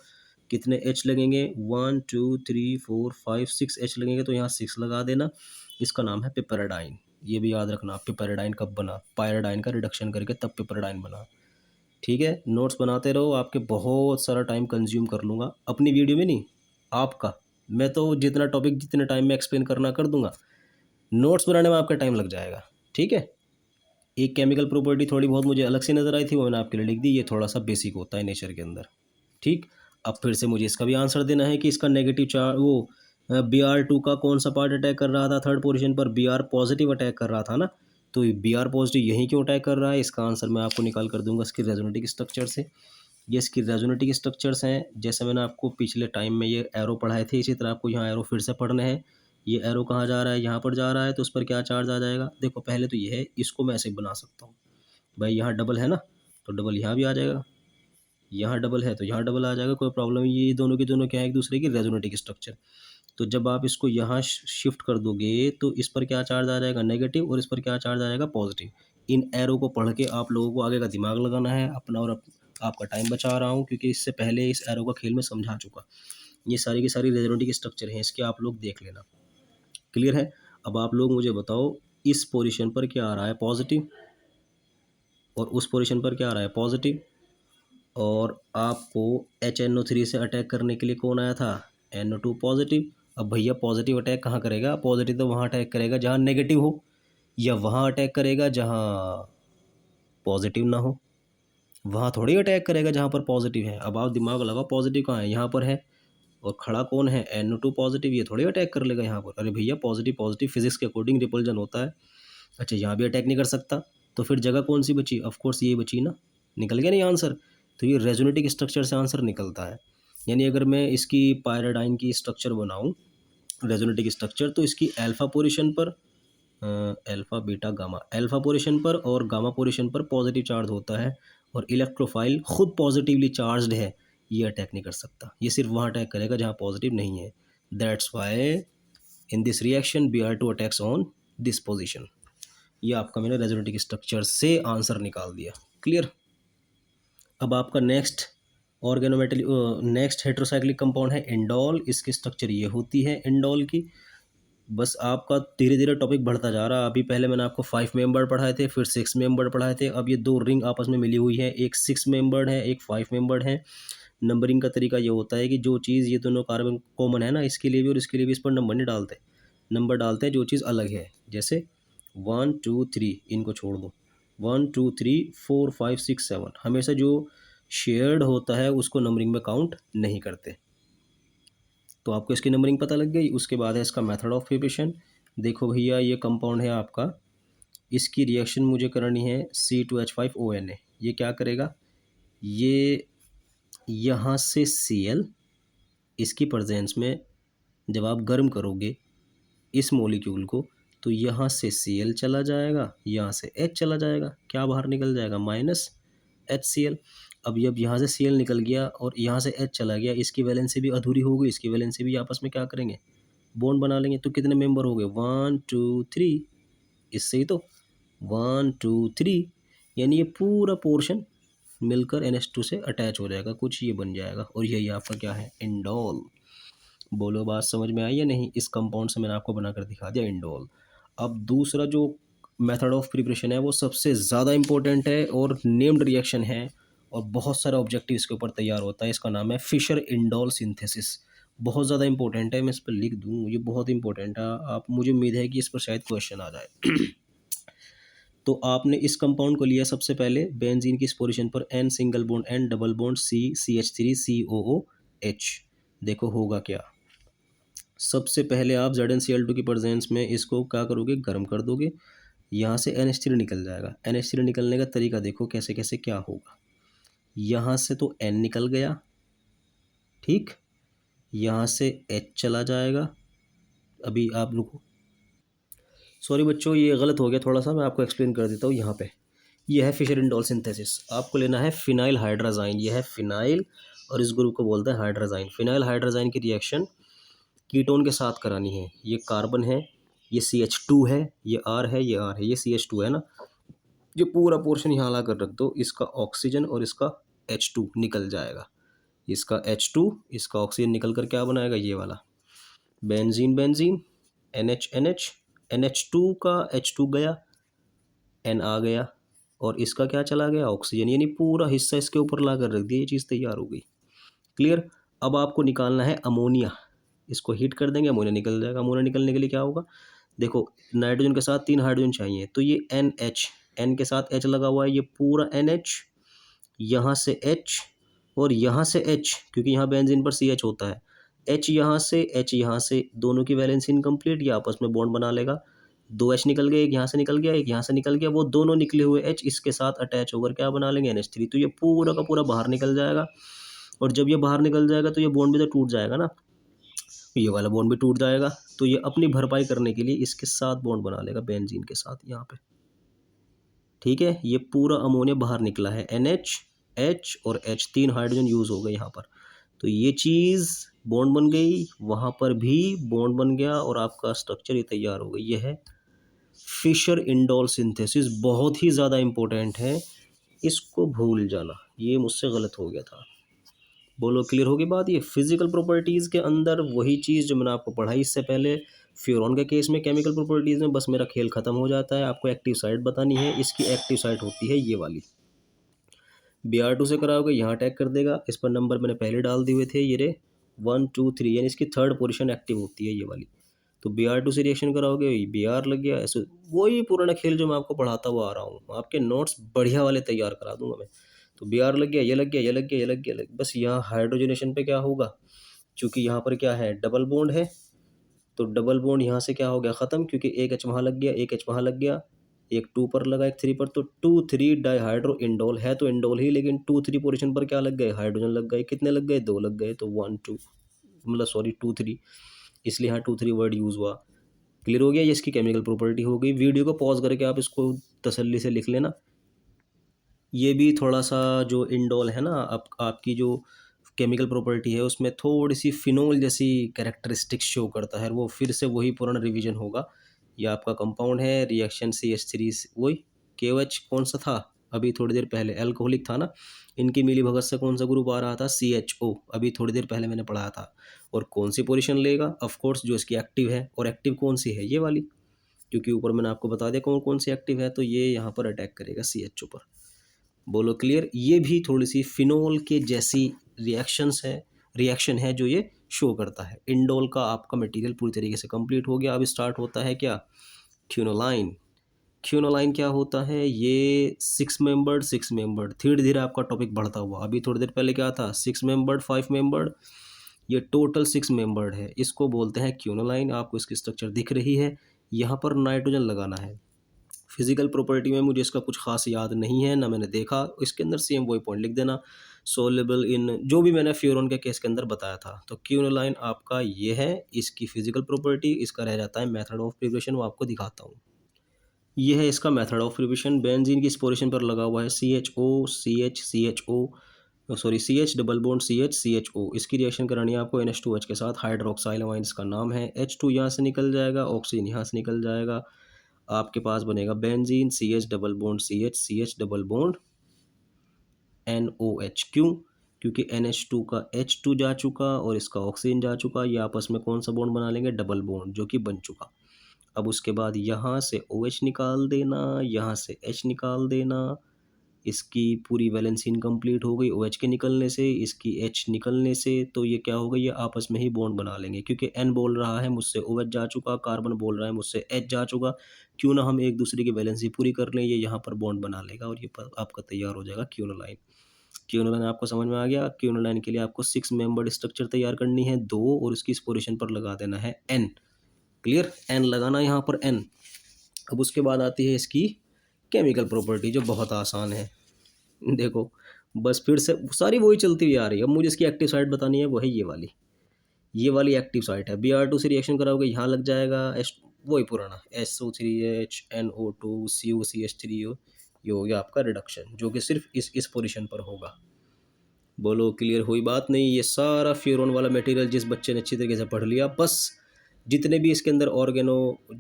कितने एच लगेंगे, 1 2 3 4 5 6 एच लगेंगे, तो यहाँ 6 लगा देना। इसका नाम है पिपेराडाइन, ये भी याद रखना। पिपेराडाइन कब बना, पायराडाइन का रिडक्शन करके तब पिपेराडाइन बना। ठीक है, नोट्स बनाते रहो, आपके बहुत सारा टाइम कंज्यूम कर लूँगा अपनी वीडियो में, नहीं आपका। मैं तो जितना टॉपिक जितने टाइम में एक्सप्लेन करना कर दूंगा, नोट्स बनाने में आपका टाइम लग जाएगा। ठीक है, एक केमिकल प्रॉपर्टी थोड़ी बहुत मुझे अलग से नज़र आई थी, वो मैंने आपके लिए लिख दी, ये थोड़ा सा बेसिक होता है नेचर के अंदर। ठीक, अब फिर से मुझे इसका भी आंसर देना है कि इसका नेगेटिव चार्ज, वो Br2 का कौन सा पार्ट अटैक कर रहा था थर्ड पोजीशन पर, Br पॉजिटिव अटैक कर रहा था ना, तो Br पॉजिटिव यहीं क्यों अटैक कर रहा है, इसका आंसर मैं आपको निकाल कर दूंगा इसकी रेजोनेटिक स्ट्रक्चर से। ये इसकी रेजोनेटिक स्ट्रक्चर्स हैं, जैसे मैंने आपको पिछले टाइम में ये एरो पढ़ाए थे, इसी तरह आपको यहाँ एरो फिर से पढ़ने हैं। ये एरो कहाँ जा रहा है, यहाँ पर जा रहा है, तो उस पर क्या चार्ज आ जाएगा। देखो पहले तो ये है, इसको मैं ऐसे बना सकता हूँ भाई, यहाँ डबल है ना, तो डबल यहाँ भी आ जाएगा, यहाँ डबल है तो यहाँ डबल आ जाएगा, कोई प्रॉब्लम नहीं। ये दोनों के दोनों क्या है, एक दूसरे की रेजोनेटिक स्ट्रक्चर। तो जब आप इसको यहाँ शिफ्ट कर दोगे तो इस पर क्या चार्ज आ जाएगा, नेगेटिव, और इस पर क्या चार्ज आ जाएगा, पॉजिटिव। इन एरो को पढ़ के आप लोगों को आगे का दिमाग लगाना है अपना, और आपका टाइम बचा रहा हूँ क्योंकि इससे पहले इस एरो का खेल में समझा चुका। ये सारी की सारी रेजोनेटिक स्ट्रक्चर हैं, इसके आप लोग देख लेना। क्लियर है। अब आप लोग मुझे बताओ, इस पोजीशन पर क्या आ रहा है, पॉजिटिव, और उस पोजीशन पर क्या आ रहा है, पॉजिटिव, और आपको HNO3 से अटैक करने के लिए कौन आया था, NO2 पॉजिटिव। अब भैया पॉजिटिव अटैक कहाँ करेगा, पॉजिटिव तो वहाँ अटैक करेगा जहाँ नेगेटिव हो, या वहाँ अटैक करेगा जहाँ पॉजिटिव ना हो। वहाँ थोड़ी अटैक करेगा जहाँ पर पॉजिटिव है। अब आप दिमाग लगाओ, पॉजिटिव कहाँ है, यहाँ पर है, और खड़ा कौन है, NO2 पॉजिटिव, ये थोड़ी अटैक कर लेगा यहाँ पर। अरे भैया पॉजिटिव पॉजिटिव फिजिक्स के अकॉर्डिंग रिपल्जन होता है। अच्छा, यहाँ भी अटैक नहीं कर सकता, तो फिर जगह कौन सी बची, ऑफकोर्स ये बची ना, निकल गया नहीं आंसर। तो ये रेजोनेटिक स्ट्रक्चर से आंसर निकलता है। यानी अगर मैं इसकी पायराडाइन की स्ट्रक्चर बनाऊं, रेजोनेटिक स्ट्रक्चर, तो इसकी अल्फा पोजीशन पर, alpha beta gamma, alpha position पर और गामा पोजीशन पर पॉजिटिव चार्ज होता है, और इलेक्ट्रोफाइल खुद पॉजिटिवली चार्ज्ड है, ये अटैक नहीं कर सकता, ये सिर्फ वहाँ अटैक करेगा जहाँ पॉजिटिव नहीं है। That's why in this reaction Br2 attacks on this position. ये आपका मैंने रेजोनेटिक स्ट्रक्चर से आंसर निकाल दिया। क्लियर। अब आपका नेक्स्ट ऑर्गेनोमेटल नेक्स्ट हेट्रोसाइक्लिक कंपाउंड है इंडोल। इसकी स्ट्रक्चर ये होती है इंडोल की। बस आपका धीरे धीरे टॉपिक बढ़ता जा रहा है। अभी पहले मैंने आपको 5 मेंबर पढ़ाए थे, फिर 6 मेंबर पढ़ाए थे। अब ये 2 रिंग आपस में मिली हुई है, एक 6 मेंबर्ड है, एक 5 मेंबर्ड है। नंबरिंग का तरीका ये होता है कि जो चीज़ ये दोनों कार्बन कॉमन है ना, इसके लिए भी और इसके लिए भी इस पर नंबर नहीं डालते, नंबर डालते हैं जो चीज़ अलग है। जैसे 1 2 3, इनको छोड़ दो, 1 2 3 4 5 6 7, हमेशा जो शेयर्ड होता है उसको नंबरिंग में काउंट नहीं करते। तो आपको इसकी नंबरिंग पता लग गई। उसके बाद है इसका मेथड ऑफ प्रिपरेशन। देखो भैया, ये कंपाउंड है आपका, इसकी रिएक्शन मुझे करनी है C2H5ONA। ये क्या करेगा, ये यहाँ से Cl, इसकी प्रेजेंस में जब आप गर्म करोगे इस मॉलिक्यूल को, तो यहाँ से Cl चला जाएगा, यहाँ से H चला जाएगा, क्या बाहर निकल जाएगा, -HCl। अब जब यहाँ से Cl निकल गया और यहाँ से H चला गया, इसकी वैलेंसी भी अधूरी हो गई, इसकी वैलेंसी भी आपस में क्या करेंगे, बॉन्ड बना लेंगे। तो कितने मेंबर हो गए, 1 2 3, इससे ही तो 1 2 3, यानी ये पूरा पोर्शन मिलकर NH2 से अटैच हो जाएगा, कुछ ये बन जाएगा। और यही आपका क्या है, इंडोल। बोलो बात समझ में आई या नहीं। इस कंपाउंड से मैंने आपको बनाकर दिखा दिया इंडोल। अब दूसरा जो मेथड ऑफ प्रिपरेशन है वो सबसे ज़्यादा इंपॉर्टेंट है और नेम्ड रिएक्शन है और बहुत सारा ऑब्जेक्टिव इसके ऊपर तैयार होता है। इसका नाम है फिशर इंडोल सिंथेसिस। बहुत ज़्यादा इंपॉर्टेंट है, मैं इस पर लिख दूँ, ये बहुत इंपॉर्टेंट है। आप, मुझे उम्मीद है कि इस पर शायद क्वेश्चन आ जाए। तो आपने इस कंपाउंड को लिया सबसे पहले बेंजीन की इस पोजीशन पर N single bond N double bond C CH3 COOH। देखो होगा क्या, सबसे पहले आप ZnCl2 की प्रेजेंस में इसको क्या करोगे, गर्म कर दोगे, यहाँ से NH3 निकल जाएगा। NH3 निकलने का तरीका देखो कैसे कैसे क्या होगा। यहाँ से तो N निकल गया, ठीक, यहाँ से H चला जाएगा। अभी आप रुको, सॉरी बच्चों ये गलत हो गया थोड़ा सा, मैं आपको एक्सप्लेन कर देता हूँ। यहाँ पे ये है फिशर इंडोल सिंथेसिस। आपको लेना है फिनाइल हाइड्राजाइन, ये है फिनाइल और इस ग्रुप को बोलते हैं हाइड्राजाइन। फिनाइल हाइड्राजाइन की रिएक्शन कीटोन के साथ करानी है। ये कार्बन है, ये CH2 है, ये R है, ये R है, ये CH2 है ना। जो पूरा पोर्शन यहाँ ला कर रख दो, इसका ऑक्सीजन और इसका H2 निकल जाएगा। इसका H2, इसका ऑक्सीजन निकल कर क्या बनाएगा, ये वाला benzene, benzene NH NH, NH2 का H2 गया, N आ गया और इसका क्या चला गया, ऑक्सीजन, यानी पूरा हिस्सा इसके ऊपर ला कर रख दिया, ये चीज़ तैयार हो गई। क्लियर। अब आपको निकालना है अमोनिया। इसको हीट कर देंगे, अमोनिया निकल जाएगा। अमोनिया निकलने के लिए क्या होगा, देखो नाइट्रोजन के साथ 3 हाइड्रोजन चाहिए, तो ये NH, N के साथ H लगा हुआ है, ये पूरा NH, यहाँ से H और यहाँ से H, क्योंकि यहाँ बेंजीन पर CH होता है, H यहाँ से H यहाँ से, दोनों की वैलेंसी इनकम्प्लीट, ये आपस में बॉन्ड बना लेगा। 2 H निकल गए, एक यहाँ से निकल गया, एक यहाँ से निकल गया, वो दोनों निकले हुए H इसके साथ अटैच होकर क्या बना लेंगे, NH3। तो ये पूरा का पूरा बाहर निकल जाएगा और जब ये बाहर निकल जाएगा तो ये बॉन्ड भी तो टूट जाएगा ना, ये वाला बॉन्ड भी टूट जाएगा। तो ये अपनी भरपाई करने के लिए इसके साथ बॉन्ड बना लेगा बेंजीन के साथ यहाँ पे, ठीक है। ये पूरा अमोनिया बाहर निकला है, NH H और H, 3 हाइड्रोजन यूज़ हो गए यहाँ पर। तो ये चीज़ बॉन्ड बन गई, वहाँ पर भी बॉन्ड बन गया और आपका स्ट्रक्चर ये तैयार हो गई। ये है फिशर इंडोल सिंथेसिस, बहुत ही ज़्यादा इम्पोर्टेंट है, इसको भूल जाना, ये मुझसे गलत हो गया था। बोलो क्लियर होगी बात। ये फिजिकल प्रॉपर्टीज़ के अंदर वही चीज़ जो मैंने आपको पढ़ाई इससे पहले। फ्यूरॉन के केस में केमिकल प्रॉपर्टीज़ में बस मेरा खेल ख़त्म हो जाता है। आपको एक्टिव साइट बतानी है, इसकी एक्टिव साइट होती है ये वाली। Br2 से कराओगे, यहाँ अटैक कर देगा, इस पर नंबर मैंने पहले डाल दिए हुए थे, ये रे 1 2 3, यानी इसकी थर्ड पोजीशन एक्टिव होती है ये वाली। तो Br2 से रिएक्शन कराओगे, Br लग गया, ऐसे वही पुराना खेल जो मैं आपको पढ़ाता हुआ आ रहा हूँ। आपके नोट्स बढ़िया वाले तैयार करा दूंगा मैं। तो Br लग गया, ये लग गया, ये लग गया, ये लग गया, बस यहाँ हाइड्रोजनेशन पे क्या होगा, क्योंकि यहाँ पर क्या है, डबल बॉन्ड है, तो डबल बॉन्ड यहाँ से क्या हो गया, ख़त्म, क्योंकि एक H वहाँ लग गया, एक H वहाँ लग गया, एक 2 पर लगा, एक 3 पर, तो 2,3 डाइहाइड्रो इंडोल है, तो इंडोल ही, लेकिन 2,3 पोजीशन पर क्या लग गए, हाइड्रोजन लग गए। कितने लग गए, 2 लग गए, तो 1 2, मतलब सॉरी 2,3, इसलिए यहाँ 2,3 वर्ड यूज़ हुआ। क्लियर हो गया, ये इसकी केमिकल प्रॉपर्टी हो गई। वीडियो को पॉज करके आप इसको तसल्ली से लिख लेना। ये भी थोड़ा सा जो इंडोल है ना, आपकी जो केमिकल प्रॉपर्टी है उसमें थोड़ी सी फिनोल जैसी कैरेक्टरिस्टिक्स शो करता है, वो फिर से वही पुराना रिवीजन होगा। ये आपका कंपाउंड है, रिएक्शन CH3 वही KOH कौन सा था अभी थोड़ी देर पहले, अल्कोहलिक था ना। इनकी मिलीभगत से कौन सा ग्रुप आ रहा था, CHO, अभी थोड़ी देर पहले मैंने पढ़ाया था। और कौन सी पोजीशन लेगा, ऑफ कोर्स जो इसकी एक्टिव है, और एक्टिव कौन सी है, ये वाली, क्योंकि ऊपर मैंने आपको बता दिया कौन कौन सी एक्टिव है, तो ये यहाँ पर अटैक करेगा CHO पर। बोलो क्लियर। ये भी थोड़ी सी फिनोल के जैसी रिएक्शन है जो ये शो करता है। इंडोल का आपका मटेरियल पूरी तरीके से कंप्लीट हो गया। अब स्टार्ट होता है क्या, क्यूनोलाइन। क्यूनोलाइन क्या होता है, ये सिक्स मेंबर्ड, धीरे धीरे आपका टॉपिक बढ़ता हुआ, अभी थोड़ी देर पहले क्या था, 6 मेंबर्ड 5 मेंबर्ड, ये टोटल 6 मेंबर्ड है, इसको बोलते हैं क्यूनोलाइन। आपको इसकी स्ट्रक्चर दिख रही है, यहाँ पर नाइट्रोजन लगाना है। फिजिकल प्रॉपर्टी में मुझे इसका कुछ खास याद नहीं है, ना मैंने देखा, इसके अंदर सेम वही पॉइंट लिख देना, सोलेबल इन जो भी मैंने फ्यूरॉन के केस के अंदर बताया था। तो क्यूनोलाइन आपका ये है, इसकी फिजिकल प्रॉपर्टी। इसका रह जाता है मेथड ऑफ प्रिपरेशन, वो आपको दिखाता हूँ। ये है इसका मेथड ऑफ प्रिपरेशन। बेंजीन की इस पोजीशन पर लगा हुआ है CHO, CH double bond CH, CHO। इसकी रिएक्शन करानी है आपको NH2H के साथ, हाइड्रोक्साइल अमाइन इसका नाम है। H2 यहाँ से निकल जाएगा, ऑक्सीजन यहाँ से निकल जाएगा, आपके पास बनेगा benzene, CH double bond CH double bond NOH। क्यों, क्योंकि NH2 का H2 जा चुका और इसका ऑक्सीजन जा चुका, ये आपस में कौन सा बॉन्ड बना लेंगे, डबल बॉन्ड, जो कि बन चुका। अब उसके बाद यहाँ से OH निकाल देना, यहाँ से H निकाल देना, इसकी पूरी वैलेंसी इनकम्प्लीट हो गई OH के निकलने से, इसकी H निकलने से। तो ये क्या होगा, ये आपस में ही बॉन्ड बना लेंगे, क्योंकि N बोल रहा है मुझसे OH जा चुका, कार्बन बोल रहा है मुझसे H जा चुका, क्यों ना हम एक दूसरे की वैलेंसी पूरी कर लें, ये यहाँ पर बॉन्ड बना लेगा और ये आपका तैयार हो जाएगा क्यूनोलाइन। क्यूनोलाइन आपको समझ में आ गया। क्यूनोलाइन के लिए आपको 6 मेंबर्ड स्ट्रक्चर तैयार करनी है 2, और उसकी इस पोजीशन पर लगा देना है N। क्लियर, N लगाना यहाँ पर N। अब उसके बाद आती है इसकी केमिकल प्रॉपर्टी, जो बहुत आसान है। देखो बस फिर से सारी वही चलती हुई आ रही है। अब मुझे इसकी एक्टिव साइट बतानी है, वो है ये वाली एक्टिव साइट है। Br2 से रिएक्शन कराओगे, यहाँ लग जाएगा वही पुराना SO3H NO2 COCH3, ये हो गया आपका रिडक्शन, जो कि सिर्फ इस पोजीशन पर होगा। बोलो क्लियर हुई बात नहीं। ये सारा फ्यूरॉन वाला मटेरियल जिस बच्चे ने अच्छी तरीके से पढ़ लिया, बस जितने भी इसके अंदर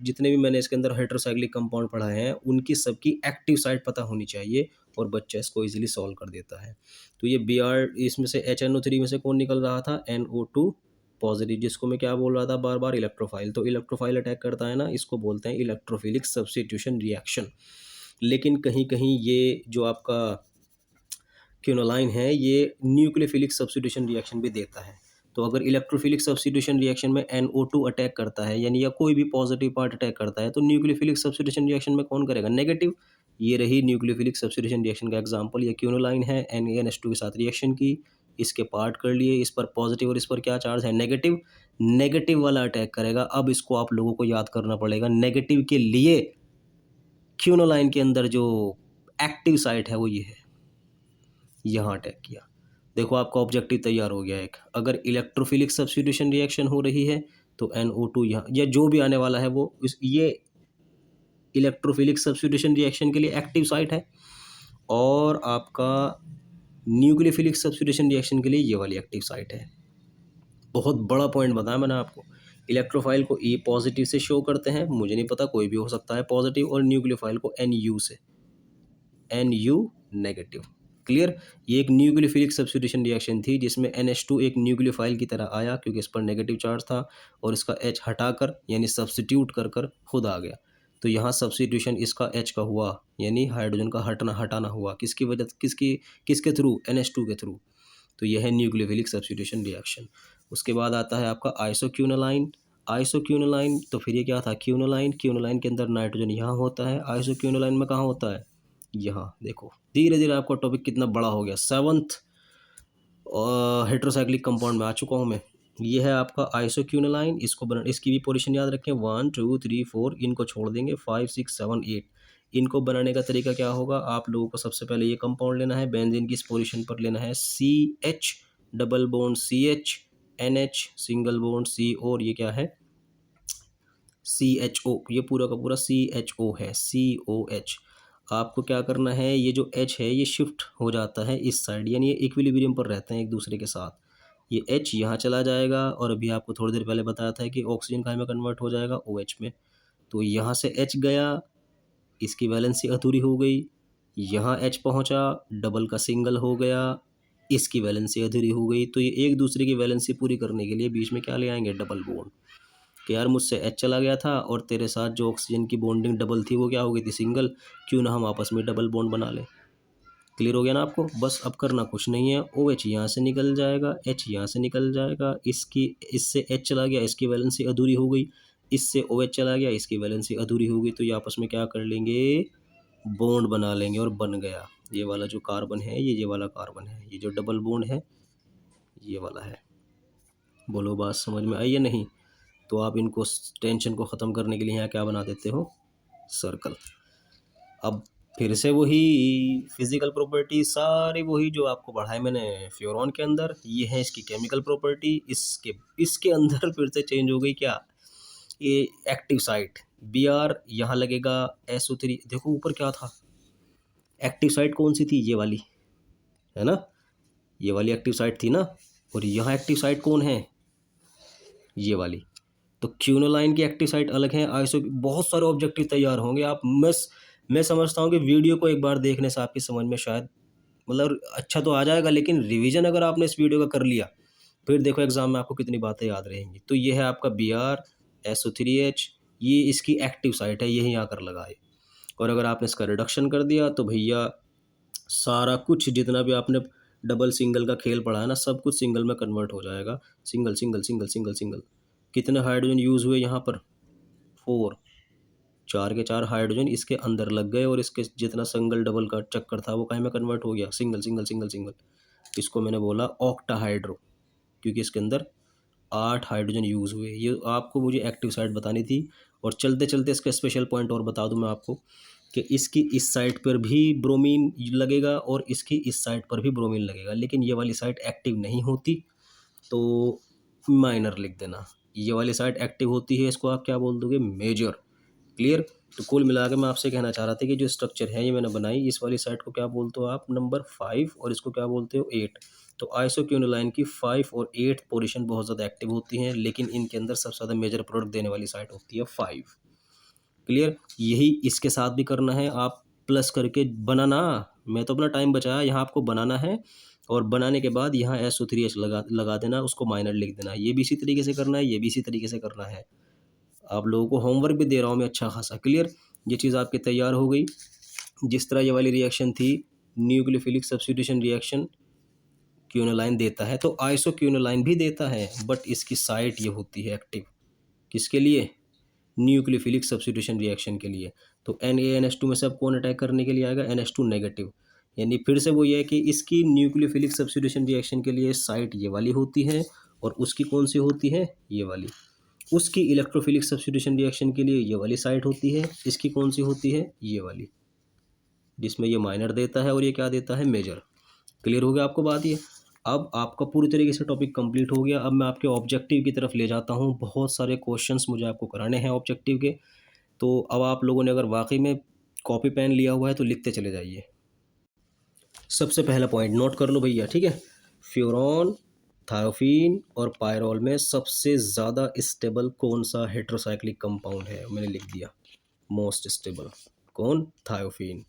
जितने भी मैंने इसके अंदर हाइड्रोसाइक्लिक कंपाउंड पढ़ाए हैं, उनकी सबकी एक्टिव साइट पता होनी चाहिए, और बच्चा इसको इजीली सॉल्व कर देता है। तो ये Br इसमें से HNO3 में से कौन निकल रहा था, NO2 पॉजिटिव, जिसको मैं क्या बोल रहा था बार बार, इलेक्ट्रोफाइल। तो इलेक्ट्रोफाइल अटैक करता है ना, इसको बोलते हैं इलेक्ट्रोफिलिक सब्स्टिट्यूशन रिएक्शन। लेकिन कहीं कहीं ये जो आपका क्यूनोलाइन है, ये न्यूक्लियोफिलिक सब्स्टिट्यूशन रिएक्शन भी देता है। तो अगर इलेक्ट्रोफिलिक सब्स्टिट्यूशन रिएक्शन में NO2 अटैक करता है, यानी या कोई भी पॉजिटिव पार्ट अटैक करता है, तो न्यूक्लियोफिलिक सब्स्टिट्यूशन रिएक्शन में कौन करेगा, नेगेटिव। ये रही न्यूक्लियोफिलिक सब्स्टिट्यूशन रिएक्शन का एग्जांपल। ये क्यूनोलाइन है, NaNH2 के साथ रिएक्शन की, इसके पार्ट कर लिए, इस पर पॉजिटिव और इस पर क्या चार्ज है, नेगेटिव। नेगेटिव वाला अटैक करेगा। अब इसको आप लोगों को याद करना पड़ेगा, नेगेटिव के लिए क्यूनोलाइन के अंदर जो एक्टिव साइट है वो ये है, यहाँ अटैक किया। देखो आपका ऑब्जेक्टिव तैयार हो गया एक। अगर इलेक्ट्रोफिलिक सब्स्टिट्यूशन रिएक्शन हो रही है तो NO2 यहाँ, या जो भी आने वाला है वो ये इलेक्ट्रोफिलिक सब्स्टिट्यूशन रिएक्शन के लिए एक्टिव साइट है, और आपका न्यूक्लियोफिलिक सब्स्टिट्यूशन रिएक्शन के लिए ये वाली एक्टिव साइट है। बहुत बड़ा पॉइंट बताया मैंने आपको। इलेक्ट्रोफाइल को E पॉजिटिव से शो करते हैं, मुझे नहीं पता, कोई भी हो सकता है पॉजिटिव, और न्यूक्लियोफाइल को NU से, NU नेगेटिव। क्लियर। ये एक न्यूक्लियोफिलिक सब्स्टिट्यूशन रिएक्शन थी, जिसमें NH2 एक न्यूक्लियोफाइल की तरह आया, क्योंकि इस पर नेगेटिव चार्ज था, और इसका H हटाकर यानी सब्स्टिट्यूट कर कर खुद आ गया। तो यहाँ सब्स्टिट्यूशन इसका H का हुआ, यानी हाइड्रोजन का हटाना हुआ, किसकी वजह, किसके थ्रू, NH2 के थ्रू। तो यह है न्यूक्लियोफिलिक सब्स्टिट्यूशन रिएक्शन। उसके बाद आता है आपका आइसोक्यूनोलाइन। आइसोक्यूनोलाइन, तो फिर ये क्या था, क्यूनोलाइन। क्यूनोलाइन के अंदर नाइट्रोजन यहाँ होता है, आइसोक्यूनोलाइन में कहाँ होता है, यहाँ। देखो धीरे धीरे आपका टॉपिक कितना बड़ा हो गया। 7th हेट्रोसाइक्लिक कंपाउंड में आ चुका हूँ मैं। ये है आपका आइसोक्यूनोलाइन। इसकी भी पोजीशन याद रखें, 1 2 3 4, इनको छोड़ देंगे, 5 6 7 8। इनको बनाने का तरीका क्या होगा, आप लोगों को सबसे पहले ये कंपाउंड लेना है, बेंजीन की इस पोजीशन पर लेना है CH double bond CH, NH single bond C, और ये क्या है, CHO। ये पूरा का पूरा CHO है, COH। आपको क्या करना है, ये जो H है ये शिफ्ट हो जाता है इस साइड, यानी ये इक्विलिब्रियम पर रहते हैं एक दूसरे के साथ। ये H यहाँ चला जाएगा और अभी आपको थोड़ी देर पहले बताया था कि ऑक्सीजन काहे में कन्वर्ट हो जाएगा, OH में। तो यहाँ से H गया, इसकी वैलेंसी अधूरी हो गई। यहाँ H पहुँचा, डबल का सिंगल हो गया, इसकी वैलेंसी अधूरी हो गई। तो ये एक दूसरे की वैलेंसी पूरी करने के लिए बीच में क्या ले आएंगे, डबल बॉन्ड। कि यार मुझसे H चला गया था और तेरे साथ जो ऑक्सीजन की बॉन्डिंग डबल थी वो क्या हो गई थी, सिंगल। क्यों ना हम आपस में डबल बॉन्ड बना लें। क्लियर हो गया ना आपको। बस अब करना कुछ नहीं है, OH यहाँ से निकल जाएगा, H यहाँ से निकल जाएगा, इससे H चला गया, इसकी वैलेंसी अधूरी हो गई। इससे OH चला गया, इसकी वैलेंसी अधूरी हो गई। तो ये आपस में क्या कर लेंगे, बॉन्ड बना लेंगे और बन गया ये वाला जो कार्बन है, ये वाला कार्बन है, ये जो डबल बॉन्ड है ये वाला है। बोलो बात समझ में आई या नहीं। तो आप इनको टेंशन को ख़त्म करने के लिए यहाँ क्या बना देते हो, सर्कल। अब फिर से वही फिजिकल प्रॉपर्टी, सारी वही जो आपको पढ़ाई मैंने फ्लोरोन के अंदर, ये है इसकी केमिकल प्रॉपर्टी। इसके अंदर फिर से चेंज हो गई क्या, ये एक्टिव साइट Br यहाँ लगेगा, SO3। देखो ऊपर क्या था, एक्टिव साइट कौन सी थी, ये वाली है ना, ये वाली एक्टिव साइट थी ना। और यहाँ एक्टिव साइट कौन है, ये वाली। तो क्यूनोलाइन की एक्टिव साइट अलग है, आइसो बहुत सारे ऑब्जेक्टिव तैयार होंगे। आप मैं समझता हूँ कि वीडियो को एक बार देखने से आपकी समझ में शायद मतलब अच्छा तो आ जाएगा, लेकिन रिवीजन अगर आपने इस वीडियो का कर लिया फिर देखो एग्जाम में आपको कितनी बातें याद रहेंगी। तो ये है आपका Br SO3H, ये इसकी एक्टिव साइट है, यही आकर लगाए। और अगर आपने इसका रिडक्शन कर दिया तो भैया सारा कुछ जितना भी आपने डबल सिंगल का खेल पढ़ा है ना, सब कुछ सिंगल में कन्वर्ट हो जाएगा। Single single single single single. कितने हाइड्रोजन यूज़ हुए यहाँ पर, 4, 4 के 4 हाइड्रोजन इसके अंदर लग गए और इसके जितना सिंगल डबल का चक्कर था वो काहे में कन्वर्ट हो गया, सिंगल सिंगल सिंगल सिंगल। इसको मैंने बोला ऑक्टाहाइड्रो, क्योंकि इसके अंदर 8 हाइड्रोजन यूज़ हुए। ये आपको मुझे एक्टिव साइट बतानी थी। और चलते चलते इसका स्पेशल पॉइंट और बता दूं मैं आपको कि इसकी इस साइड पर भी ब्रोमीन लगेगा और इसकी इस साइड पर भी ब्रोमीन लगेगा, लेकिन ये वाली साइट एक्टिव नहीं होती, तो माइनर लिख देना। ये वाली साइट एक्टिव होती है, इसको आप क्या बोल दोगे, मेजर। क्लियर। तो कुल मिला के मैं आपसे कहना चाह रहा था कि जो स्ट्रक्चर है ये मैंने बनाई, इस वाली साइट को क्या बोलते हो आप, नंबर 5, और इसको क्या बोलते हो, 8। तो आइसोक्यूनोलाइन की 5 और 8 पोजीशन बहुत ज़्यादा एक्टिव होती हैं, लेकिन इनके अंदर सबसे ज़्यादा मेजर प्रोडक्ट देने वाली साइट होती है 5। क्लियर। यही इसके साथ भी करना है, आप प्लस करके बनाना। मैं तो अपना टाइम बचाया, यहाँ आपको बनाना है और बनाने के बाद यहाँ SO3H लगा देना, उसको माइनर लिख देना। ये भी इसी तरीके से करना है, ये भी इसी तरीके से करना है। आप लोगों को होमवर्क भी दे रहा हूँ मैं अच्छा खासा। क्लियर। ये चीज़ आपकी तैयार हो गई। जिस तरह ये वाली रिएक्शन थी, न्यूक्लियोफिलिक सब्स्टिट्यूशन रिएक्शन क्यूनोलाइन देता है, तो आइसोक्यूनोलाइन भी देता है, बट इसकी साइट ये होती है एक्टिव, किसके लिए, न्यूक्लियोफिलिक सब्स्टिट्यूशन रिएक्शन के लिए। तो NaNH2 में से अब कौन अटैक करने के लिए आएगा, NH2 नेगेटिव। यानी फिर से वो ये है कि इसकी न्यूक्लियोफिलिक सब्स्टिट्यूशन रिएक्शन के लिए साइट ये वाली होती है और उसकी कौन सी होती है, ये वाली। उसकी इलेक्ट्रोफिलिक सब्स्टिट्यूशन रिएक्शन के लिए ये वाली साइट होती है, इसकी कौन सी होती है, ये वाली, जिसमें ये माइनर देता है और ये क्या देता है, मेजर। क्लियर हो गया आपको बात ये। अब आपका पूरी तरीके से टॉपिक कंप्लीट हो गया। अब मैं आपके ऑब्जेक्टिव की तरफ ले जाता हूँ। बहुत सारे क्वेश्चंस मुझे आपको कराने हैं ऑब्जेक्टिव के। तो अब आप लोगों ने अगर वाकई में कॉपी पेन लिया हुआ है तो लिखते चले जाइए। सबसे पहला पॉइंट नोट कर लो भैया, ठीक है। फ्यूरॉन, थायोफीन और पायरोल में सबसे ज़्यादा स्टेबल कौन सा हेट्रोसाइक्लिक कंपाउंड है, मैंने लिख दिया मोस्ट स्टेबल, कौन, थायोफीन।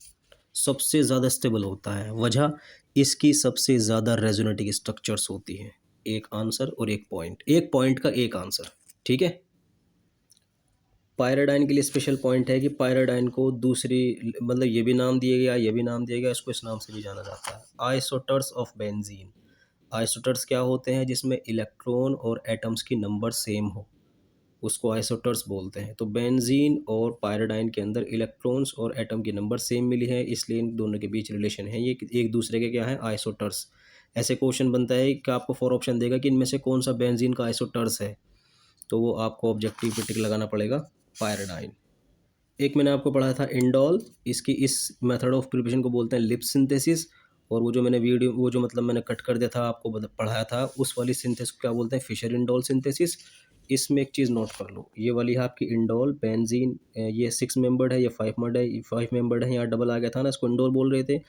सबसे ज़्यादा स्टेबल होता है, वजह इसकी सबसे ज़्यादा रेजोनेटिक स्ट्रक्चर्स होती हैं। एक आंसर और एक पॉइंट, एक पॉइंट का एक आंसर, ठीक है। पायराडाइन के लिए स्पेशल पॉइंट है कि पायराडाइन को दूसरी मतलब ये भी नाम दिया गया, ये भी नाम दिया गया, इसको इस नाम से भी जाना जाता है, आइसोटर्स ऑफ बेंजीन। आइसोटर्स क्या होते हैं, जिसमें इलेक्ट्रॉन और एटम्स की नंबर सेम हो, उसको आइसोटर्स बोलते हैं। तो बेंजीन और पायराडाइन के अंदर इलेक्ट्रॉन्स और एटम की नंबर सेम मिली है, इसलिए इन दोनों के बीच रिलेशन है, ये एक दूसरे के क्या है, आइसोटर्स। ऐसे क्वेश्चन बनता है कि आपको 4 ऑप्शन देगा कि इनमें से कौन सा बेंजीन का आइसोटर्स है, तो वो आपको ऑब्जेक्टिव पे टिक लगाना पड़ेगा, पायराडाइन। एक मैंने आपको पढ़ाया था इंडोल, इसकी इस मेथड ऑफ प्रिपरेशन को बोलते हैं लिप सिंथेसिस। और वो जो मैंने वीडियो वो जो मतलब मैंने कट कर दिया था आपको पढ़ाया था, उस वाली सिंथेसिस को क्या बोलते हैं, फिशर इंडोल सिंथेसिस। इसमें एक चीज़ नोट कर लो, ये वाली है आपकी इंडोल बेंजीन, ये 6 मेंबर्ड है, ये 5 मेंबर्ड है, 5 मेंबर्ड है, यहाँ डबल आ गया था ना, इसको इंडोल बोल रहे थे।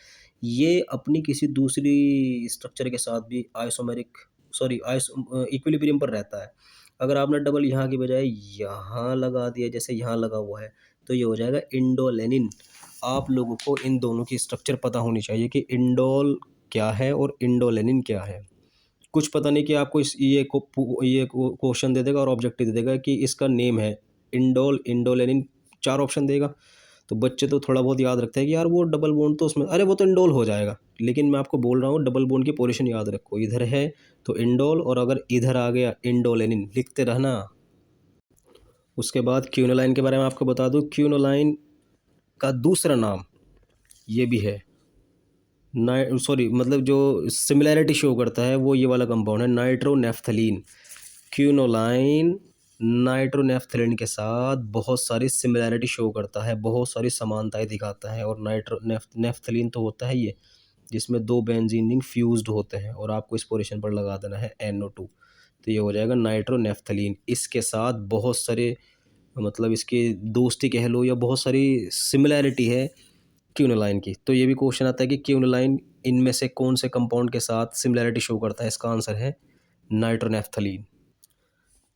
ये अपनी किसी दूसरी स्ट्रक्चर के साथ भी आइसोमेरिक सॉरी इक्विलिब्रियम पर रहता है। अगर आपने डबल यहाँ की बजाय यहाँ लगा दिया, जैसे यहाँ लगा हुआ है, तो ये हो जाएगा इंडोलेनिन। आप लोगों को इन दोनों की स्ट्रक्चर पता होनी चाहिए कि इंडोल क्या है और इंडोलेनिन क्या है। कुछ पता नहीं कि आपको ये क्वेश्चन दे देगा और ऑब्जेक्टिव दे देगा कि इसका नेम है इंडोल, इंडोलेनिन, 4 ऑप्शन देगा। तो बच्चे तो थोड़ा बहुत याद रखते हैं कि यार वो डबल बॉन्ड तो उसमें, अरे वो तो इंडोल हो जाएगा। लेकिन मैं आपको बोल रहा हूँ डबल बॉन्ड की पोजीशन याद रखो, इधर है तो इंडोल, और अगर इधर आ गया इंडोलेनिन, लिखते रहना। उसके बाद क्यूनोलाइन के बारे में आपको बता दूँ, क्यूनोलाइन का दूसरा नाम ये भी है, सॉरी मतलब जो सिमिलैरिटी शो करता है वो ये वाला कंपाउंड है नाइट्रोनेफ्थलीन। क्यूनोलाइन नाइट्रोनेफ्थलीन के साथ बहुत सारी सिमिलैरिटी शो करता है, बहुत सारी समानताएं दिखाता है। और नेफ्थलीन तो होता है ये जिसमें 2 बेंजीन रिंग फ्यूज्ड होते हैं, और आपको इस पोजीशन पर लगा देना है NO2, तो ये हो जाएगा नाइट्रोनेफ्थलीन। इसके साथ बहुत सारे मतलब इसकी दोस्ती कह लो या बहुत सारी सिमिलैरिटी है क्यूनोलाइन की। तो ये भी क्वेश्चन आता है कि क्यूनोलाइन इनमें से कौन से कंपाउंड के साथ सिमिलैरिटी शो करता है। इसका आंसर है नाइट्रोनेफ्थलीन।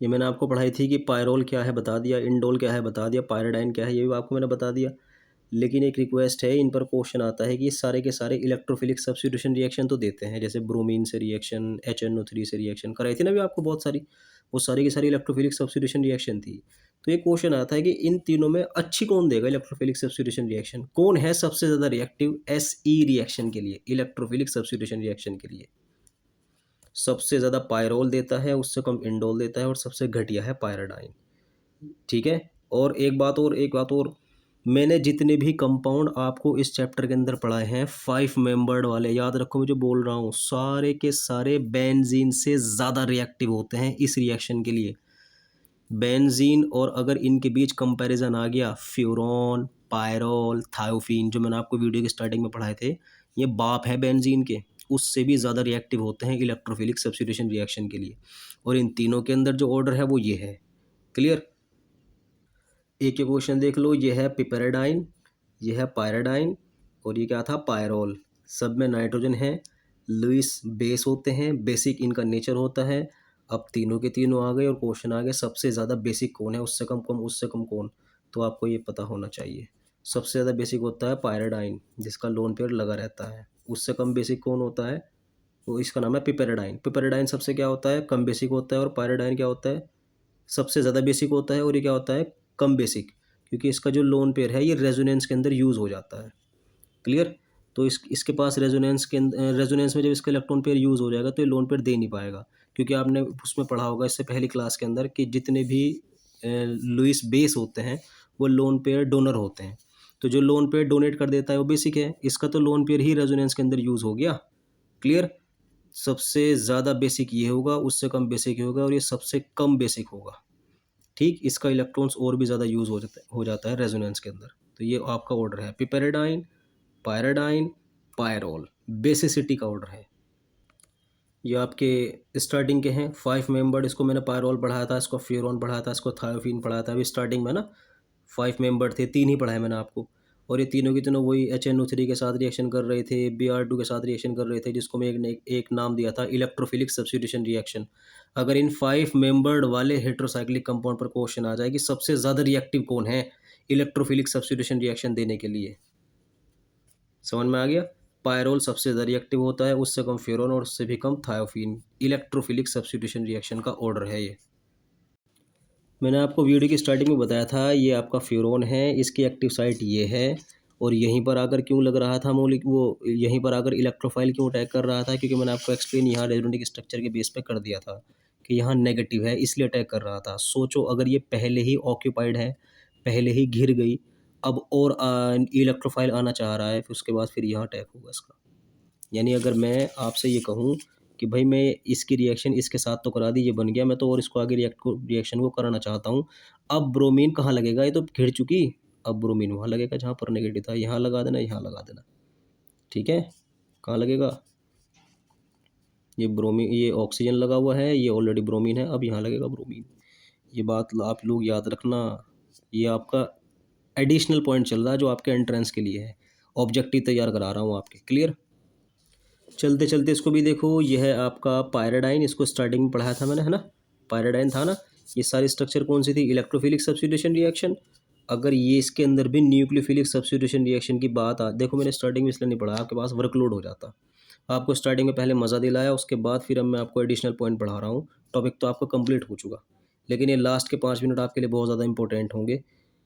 ये मैंने आपको पढ़ाई थी कि पायरोल क्या है बता दिया, इंडोल क्या है बता दिया, पायराडाइन क्या है ये भी आपको मैंने बता दिया। लेकिन एक रिक्वेस्ट है, इन पर क्वेश्चन आता है कि ये सारे के सारे इलेक्ट्रोफिलिक सब्स्टिट्यूशन रिएक्शन तो देते हैं, जैसे ब्रोमीन से रिएक्शन, HNO3 से रिएक्शन कराई थी ना भी आपको बहुत सारी, वो सारी की सारी इलेक्ट्रोफिलिक सब्स्टिट्यूशन रिएक्शन थी। तो ये क्वेश्चन आता है कि इन तीनों में अच्छी कौन देगा इलेक्ट्रोफिलिक सब्स्टिट्यूशन रिएक्शन, कौन है सबसे ज़्यादा रिएक्टिव SE रिएक्शन के लिए, इलेक्ट्रोफिलिक सब्स्टिट्यूशन रिएक्शन के लिए। सबसे ज़्यादा पायरोल देता है, उससे कम इंडोल देता है, और सबसे घटिया है पायराडाइन। ठीक है। और एक बात और, मैंने जितने भी कंपाउंड आपको इस चैप्टर के अंदर पढ़ाए हैं 5 मेंबर्ड वाले, याद रखो मैं जो बोल रहा हूँ, सारे के सारे बेंजीन से ज़्यादा रिएक्टिव होते हैं इस रिएक्शन के लिए। बेंजीन, और अगर इनके बीच कंपैरिजन आ गया, फ्यूरॉन, पायरोल, थायोफीन, जो मैंने आपको वीडियो की स्टार्टिंग में पढ़ाए थे, ये बाप है बेंजीन के, उससे भी ज़्यादा रिएक्टिव होते हैं इलेक्ट्रोफिलिक सब्स्टिट्यूशन रिएक्शन के लिए। और इन तीनों के अंदर जो ऑर्डर है वो ये है। क्लियर। एक ये क्वेश्चन देख लो, ये है पिपेराडाइन, ये है पायराडाइन, और ये क्या था पायरोल। सब में नाइट्रोजन है, लुईस बेस होते हैं, बेसिक इनका नेचर होता है। अब तीनों के तीनों आ गए और क्वेश्चन आ गए सबसे ज़्यादा बेसिक कौन है, उससे कम कौन, उससे कम कौन। तो आपको ये पता होना चाहिए सबसे ज़्यादा बेसिक होता है पायराडाइन जिसका लोन पेयर लगा रहता है। उससे कम बेसिक कौन होता है, वो इसका नाम है पिपेराडाइन। पिपेराडाइन सबसे क्या होता है, कम बेसिक होता है, और पायराडाइन क्या होता है, सबसे ज़्यादा बेसिक होता है। और ये क्या होता है, कम बेसिक, क्योंकि इसका जो लोन पेयर है ये रेजोनेंस के अंदर यूज़ हो जाता है। क्लियर। तो इसके पास रेजोनेंस के रेजोनेंस में जब इसका इलेक्ट्रॉन पेयर यूज़ हो जाएगा तो ये लोन पेयर दे नहीं पाएगा, क्योंकि आपने उसमें पढ़ा होगा इससे पहली क्लास के अंदर कि जितने भी लुईस बेस होते हैं वो लोन पेयर डोनर होते हैं। तो जो लोन पेयर डोनेट कर देता है वो बेसिक है, इसका तो लोन पेयर ही रेजोनेंस के अंदर यूज़ हो गया। क्लियर। सबसे ज़्यादा बेसिक ये होगा, उससे कम बेसिक ये होगा, और ये सबसे कम बेसिक होगा। ठीक, इसका इलेक्ट्रॉन्स और भी ज़्यादा यूज़ हो जाता है रेजोनेंस के अंदर। तो ये आपका ऑर्डर है पिपेराडाइन, पायराडाइन, पायरोल, बेसिसिटी का ऑर्डर है। ये आपके स्टार्टिंग के हैं 5 मेंबर्ड। इसको मैंने पायरोल पढ़ाया था, इसको फ्यूरॉन पढ़ाया था, इसको थायोफीन पढ़ाया था। अभी स्टार्टिंग में ना 5 मेंबर्ड थे, 3 ही पढ़ाए मैंने आपको। और ये तीनों की तीनों वही HNO3 के साथ रिएक्शन कर रहे थे, Br2 के साथ रिएक्शन कर रहे थे, जिसको मैं एक नाम दिया था इलेक्ट्रोफिलिक सब्स्टिट्यूशन रिएक्शन। अगर इन 5 मेंबर्ड वाले हेट्रोसाइक्लिक कंपाउंड पर क्वेश्चन आ जाए कि सबसे ज़्यादा रिएक्टिव कौन है इलेक्ट्रोफिलिक सब्स्टिट्यूशन रिएक्शन देने के लिए, समझ में आ गया। पायरोल सबसे ज़्यादा रिएक्टिव होता है, उससे कम फ्यूरॉन और उससे भी कम थायोफीन। इलेक्ट्रोफिलिक सब्स्टिट्यूशन रिएक्शन का ऑर्डर है ये। मैंने आपको वीडियो की स्टार्टिंग में बताया था ये आपका फ्यूरॉन है, इसकी एक्टिव साइट ये है, और यहीं पर आकर क्यों लग रहा था मौलिक, वो यहीं पर आकर इलेक्ट्रोफाइल क्यों अटैक कर रहा था, क्योंकि मैंने आपको एक्सप्लेन यहाँ रेजोनेटिक स्ट्रक्चर के बेस पे कर दिया था कि यहाँ नेगेटिव है इसलिए अटैक कर रहा था। सोचो अगर ये पहले ही ऑक्यूपाइड है, पहले ही घिर गई, अब और इलेक्ट्रोफाइल आना चाह रहा है, फिर उसके बाद फिर यहाँ अटैक होगा इसका। यानी अगर मैं आपसे ये कहूँ कि भाई मैं इसकी रिएक्शन इसके साथ तो करा दी, ये बन गया, मैं तो और इसको आगे रिएक्शन को कराना चाहता हूँ। अब ब्रोमीन कहाँ लगेगा, ये तो घिर चुकी, अब ब्रोमीन वहाँ लगेगा जहाँ पर नेगेटिव था, यहाँ लगा देना, यहाँ लगा देना। ठीक है, कहाँ लगेगा, ये ब्रोमीन, ये ऑक्सीजन लगा हुआ है, ये ऑलरेडी ब्रोमीन है, अब यहाँ लगेगा ब्रोमीन। ये बात आप लोग याद रखना, ये आपका एडिशनल पॉइंट चल रहा है जो आपके एंट्रेंस के लिए है, ऑब्जेक्टिव तैयार करा रहा हूँ आपके। क्लियर। चलते चलते इसको भी देखो, ये है आपका पायराडाइन, इसको स्टार्टिंग में पढ़ाया था मैंने, है ना, पायराडाइन था ना। ये सारी स्ट्रक्चर कौन सी थी, इलेक्ट्रोफिलिक सब्स्टिट्यूशन रिएक्शन। अगर ये इसके अंदर भी न्यूक्लियोफिलिक सब्स्टिट्यूशन रिएक्शन की बात आ, देखो मैंने स्टार्टिंग में इसलिए नहीं पढ़ा, आपके पास वर्कलोड हो जाता। आपको स्टार्टिंग में पहले मज़ा दिलाया, उसके बाद फिर अब मैं आपको एडिशनल पॉइंट पढ़ा रहा हूँ। टॉपिक तो आपका कंप्लीट हो चुका, लेकिन ये लास्ट के 5 मिनट आपके लिए बहुत ज़्यादा इंपॉर्टेंट होंगे,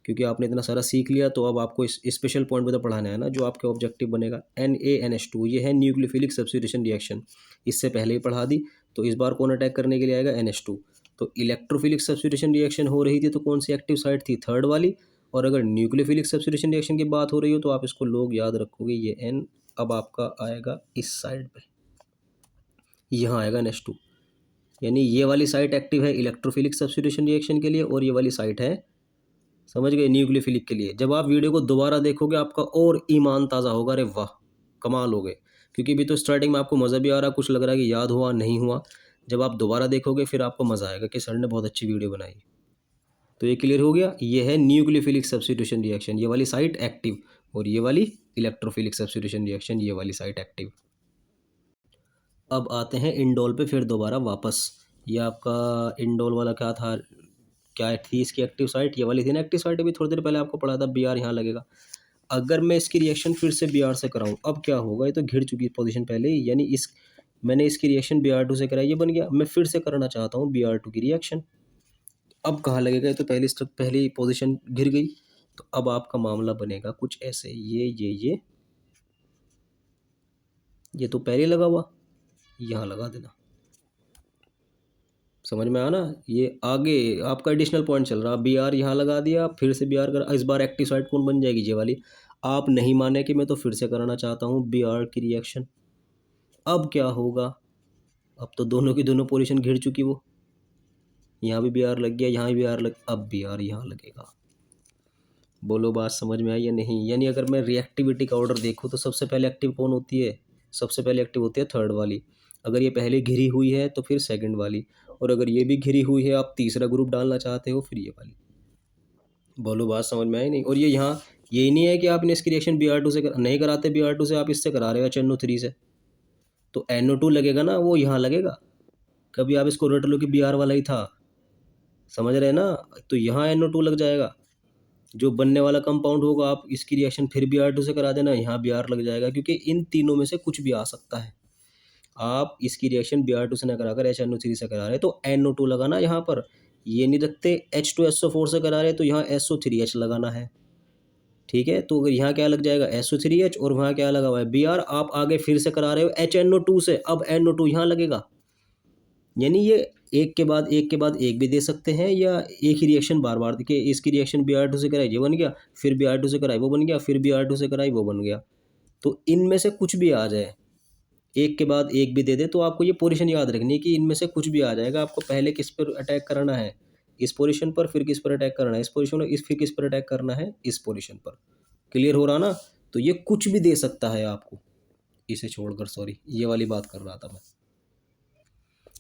क्योंकि आपने इतना सारा सीख लिया। तो अब आपको इस स्पेशल पॉइंट पे तो पढ़ाना है ना, जो आपके ऑब्जेक्टिव बनेगा। NaNH2 ये है न्यूक्लियोफिलिक सब्स्टिट्यूशन रिएक्शन, इससे पहले ही पढ़ा दी। तो इस बार कौन अटैक करने के लिए आएगा, NH2। तो इलेक्ट्रोफिलिक सब्स्टिट्यूशन रिएक्शन हो रही थी, तो कौन सी एक्टिव साइट थी, थर्ड वाली। और अगर न्यूक्लियोफिलिक सब्स्टिट्यूशन रिएक्शन की बात हो रही हो, तो आप इसको लोग याद रखोगे, ये N अब आपका आएगा इस साइड पे, यहाँ आएगा NH2। यानी ये वाली साइट एक्टिव है इलेक्ट्रोफिलिक सब्स्टिट्यूशन रिएक्शन के लिए, और ये वाली साइट है, समझ गए, न्यूक्लियोफिलिक के लिए। जब आप वीडियो को दोबारा देखोगे, आपका और ईमान ताज़ा होगा, अरे वाह कमाल हो गए। क्योंकि अभी तो स्टार्टिंग में आपको मज़ा भी आ रहा, कुछ लग रहा है कि याद हुआ नहीं हुआ। जब आप दोबारा देखोगे फिर आपको मज़ा आएगा कि सर ने बहुत अच्छी वीडियो बनाई। तो ये क्लियर हो गया, ये है न्यूक्लियोफिलिक सब्स्टिट्यूशन रिएक्शन, ये वाली साइट एक्टिव, और ये वाली इलेक्ट्रोफिलिक सब्स्टिट्यूशन रिएक्शन, ये वाली साइट एक्टिव। अब आते हैं इंडोल पे फिर दोबारा वापस। ये आपका इंडोल वाला क्या था, क्या थी इसकी एक्टिव साइट, ये वाली थी ना एक्टिव साइट। अभी थोड़ी देर पहले आपको पढ़ा था, Br यहाँ लगेगा। अगर मैं इसकी रिएक्शन फिर से Br से कराऊँ, अब क्या होगा, ये तो घिर चुकी पोजीशन पहले ही, यानी इस मैंने इसकी रिएक्शन Br2 से कराई, ये बन गया। मैं फिर से करना चाहता हूँ Br2 की रिएक्शन, अब कहाँ लगेगा, ये तो पहली पोजीशन घिर गई। तो अब आपका मामला बनेगा कुछ ऐसे, ये तो पहले लगा हुआ, यहाँ लगा देना। समझ में आया ना, ये आगे आपका एडिशनल पॉइंट चल रहा। Br यहाँ लगा दिया, फिर से Br कर, इस बार एक्टिव साइट कौन बन जाएगी, ये वाली। आप नहीं माने कि मैं तो फिर से कराना चाहता हूँ Br की रिएक्शन। अब क्या होगा, अब तो दोनों की दोनों पोजीशन घिर चुकी, वो यहाँ भी Br लग गया, यहाँ भी Br लग, अब Br यहाँ लगेगा। बोलो बात समझ में आई या नहीं। यानी अगर मैं रिएक्टिविटी का ऑर्डर देखूँ, तो सबसे पहले एक्टिव कौन होती है, सबसे पहले एक्टिव होती है थर्ड वाली। अगर ये पहले घिरी हुई है तो फिर सेकंड वाली, और अगर ये भी घिरी हुई है, आप तीसरा ग्रुप डालना चाहते हो, फिर ये वाली। बोलो बात समझ में आई नहीं। और ये यहाँ यही नहीं है कि आपने इसकी रिएक्शन Br2 से नहीं कराते, Br2 से आप इससे करा रहे हो HNO3 से, तो NO2 लगेगा ना, वो यहाँ लगेगा। कभी आप इसको रट लो कि Br वाला ही था, समझ रहे हैं ना, तो यहाँ NO2 लग जाएगा। जो बनने वाला कंपाउंड होगा, आप इसकी रिएक्शन फिर Br2 से करा देना, यहाँ Br लग जाएगा, क्योंकि इन तीनों में से कुछ भी आ सकता है। आप इसकी रिएक्शन Br2 से ना कराकर HNO3 से करा रहे तो NO2 लगाना यहाँ पर। ये नहीं रखते H2SO4 से करा रहे तो यहाँ SO3H लगाना है, ठीक है। तो अगर यहाँ क्या लग जाएगा, SO3H, और वहाँ क्या लगा हुआ है, Br। आप आगे फिर से करा रहे हो HNO2 से, अब NO2 यहाँ लगेगा। यानी ये एक के बाद एक के बाद एक भी दे सकते हैं, या एक ही रिएक्शन बार बार देखिए, इसकी रिएक्शन Br2 से कराई, ये बन गया, फिर Br2 से कराई, वो बन गया, फिर Br2 से कराई, वो बन गया। तो इनमें से कुछ भी आ जाए, एक के बाद एक भी दे दे, तो आपको ये पोजीशन याद रखनी है कि इनमें से कुछ भी आ जाएगा। आपको पहले किस पर अटैक करना है, इस पोजीशन पर, फिर किस पर अटैक करना है, इस पोजीशन पर, फिर किस पर अटैक करना है, इस पोजीशन पर। क्लियर हो रहा ना। तो ये कुछ भी दे सकता है आपको, इसे छोड़कर, सॉरी ये वाली बात कर रहा था मैं।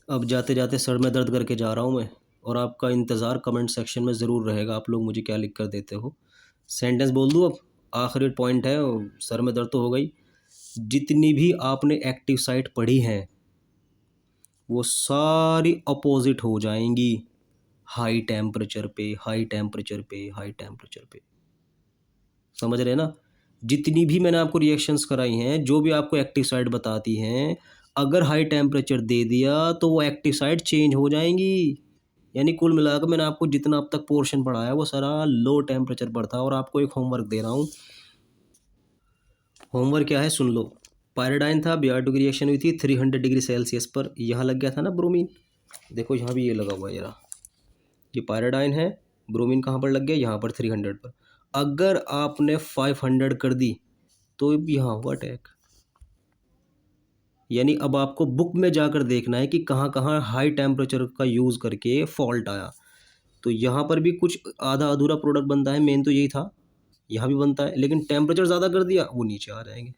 अब जाते जाते सर में दर्द करके जा रहा हूँ मैं, और आपका इंतज़ार कमेंट सेक्शन में ज़रूर रहेगा, आप लोग मुझे क्या लिख कर देते हो। सेंटेंस बोल दूँ अब, आखिरी पॉइंट है, सर में दर्द तो हो गई। जितनी भी आपने एक्टिव साइट पढ़ी हैं, वो सारी अपोजिट हो जाएंगी हाई टेम्परेचर पे, हाई टेम्परेचर पे, हाई टेम्परेचर पे। समझ रहे हैं ना। जितनी भी मैंने आपको रिएक्शंस कराई हैं, जो भी आपको एक्टिव साइट बताती हैं, अगर हाई टेम्परेचर दे दिया तो वो एक्टिव साइट चेंज हो जाएंगी। यानी कुल मिलाकर मैंने आपको जितना अब तक पोर्शन पढ़ाया वो सारा लो टेम्परेचर पर था। और आपको एक होमवर्क दे रहा हूँ, होमवर्क क्या है सुन लो। पायराडाइन था, Br2 की रिएक्शन हुई थी 300 डिग्री सेल्सियस पर, यहाँ लग गया था ना ब्रोमीन। देखो यहाँ भी ये लगा हुआ है, ये पायराडाइन है, ब्रोमीन कहाँ पर लग गया, यहाँ पर 300 पर। अगर आपने 500 कर दी तो यहाँ हुआ अटैक। यानी अब आपको बुक में जाकर देखना है कि कहाँ कहाँ हाई टेम्परेचर का यूज़ करके फॉल्ट आया। तो यहाँ पर भी कुछ आधा अधूरा प्रोडक्ट बनता है, मेन तो यही था, यहाँ भी बनता है, लेकिन टेम्परेचर ज़्यादा कर दिया वो नीचे आ जाएंगे।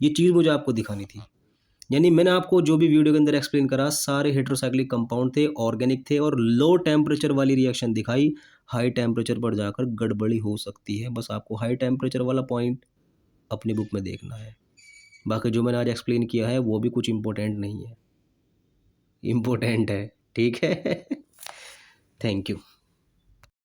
ये चीज़ मुझे आपको दिखानी थी। यानी मैंने आपको जो भी वीडियो के अंदर एक्सप्लेन करा, सारे हेटेरोसाइक्लिक कंपाउंड थे, ऑर्गेनिक थे, और लो टेम्परेचर वाली रिएक्शन दिखाई। हाई टेम्परेचर पर जाकर गड़बड़ी हो सकती है, बस आपको हाई टेम्परेचर वाला पॉइंट अपनी बुक में देखना है। बाकी जो मैंने आज एक्सप्लेन किया है वो भी कुछ इम्पोर्टेंट नहीं है, इम्पोर्टेंट है, ठीक है। Thank you.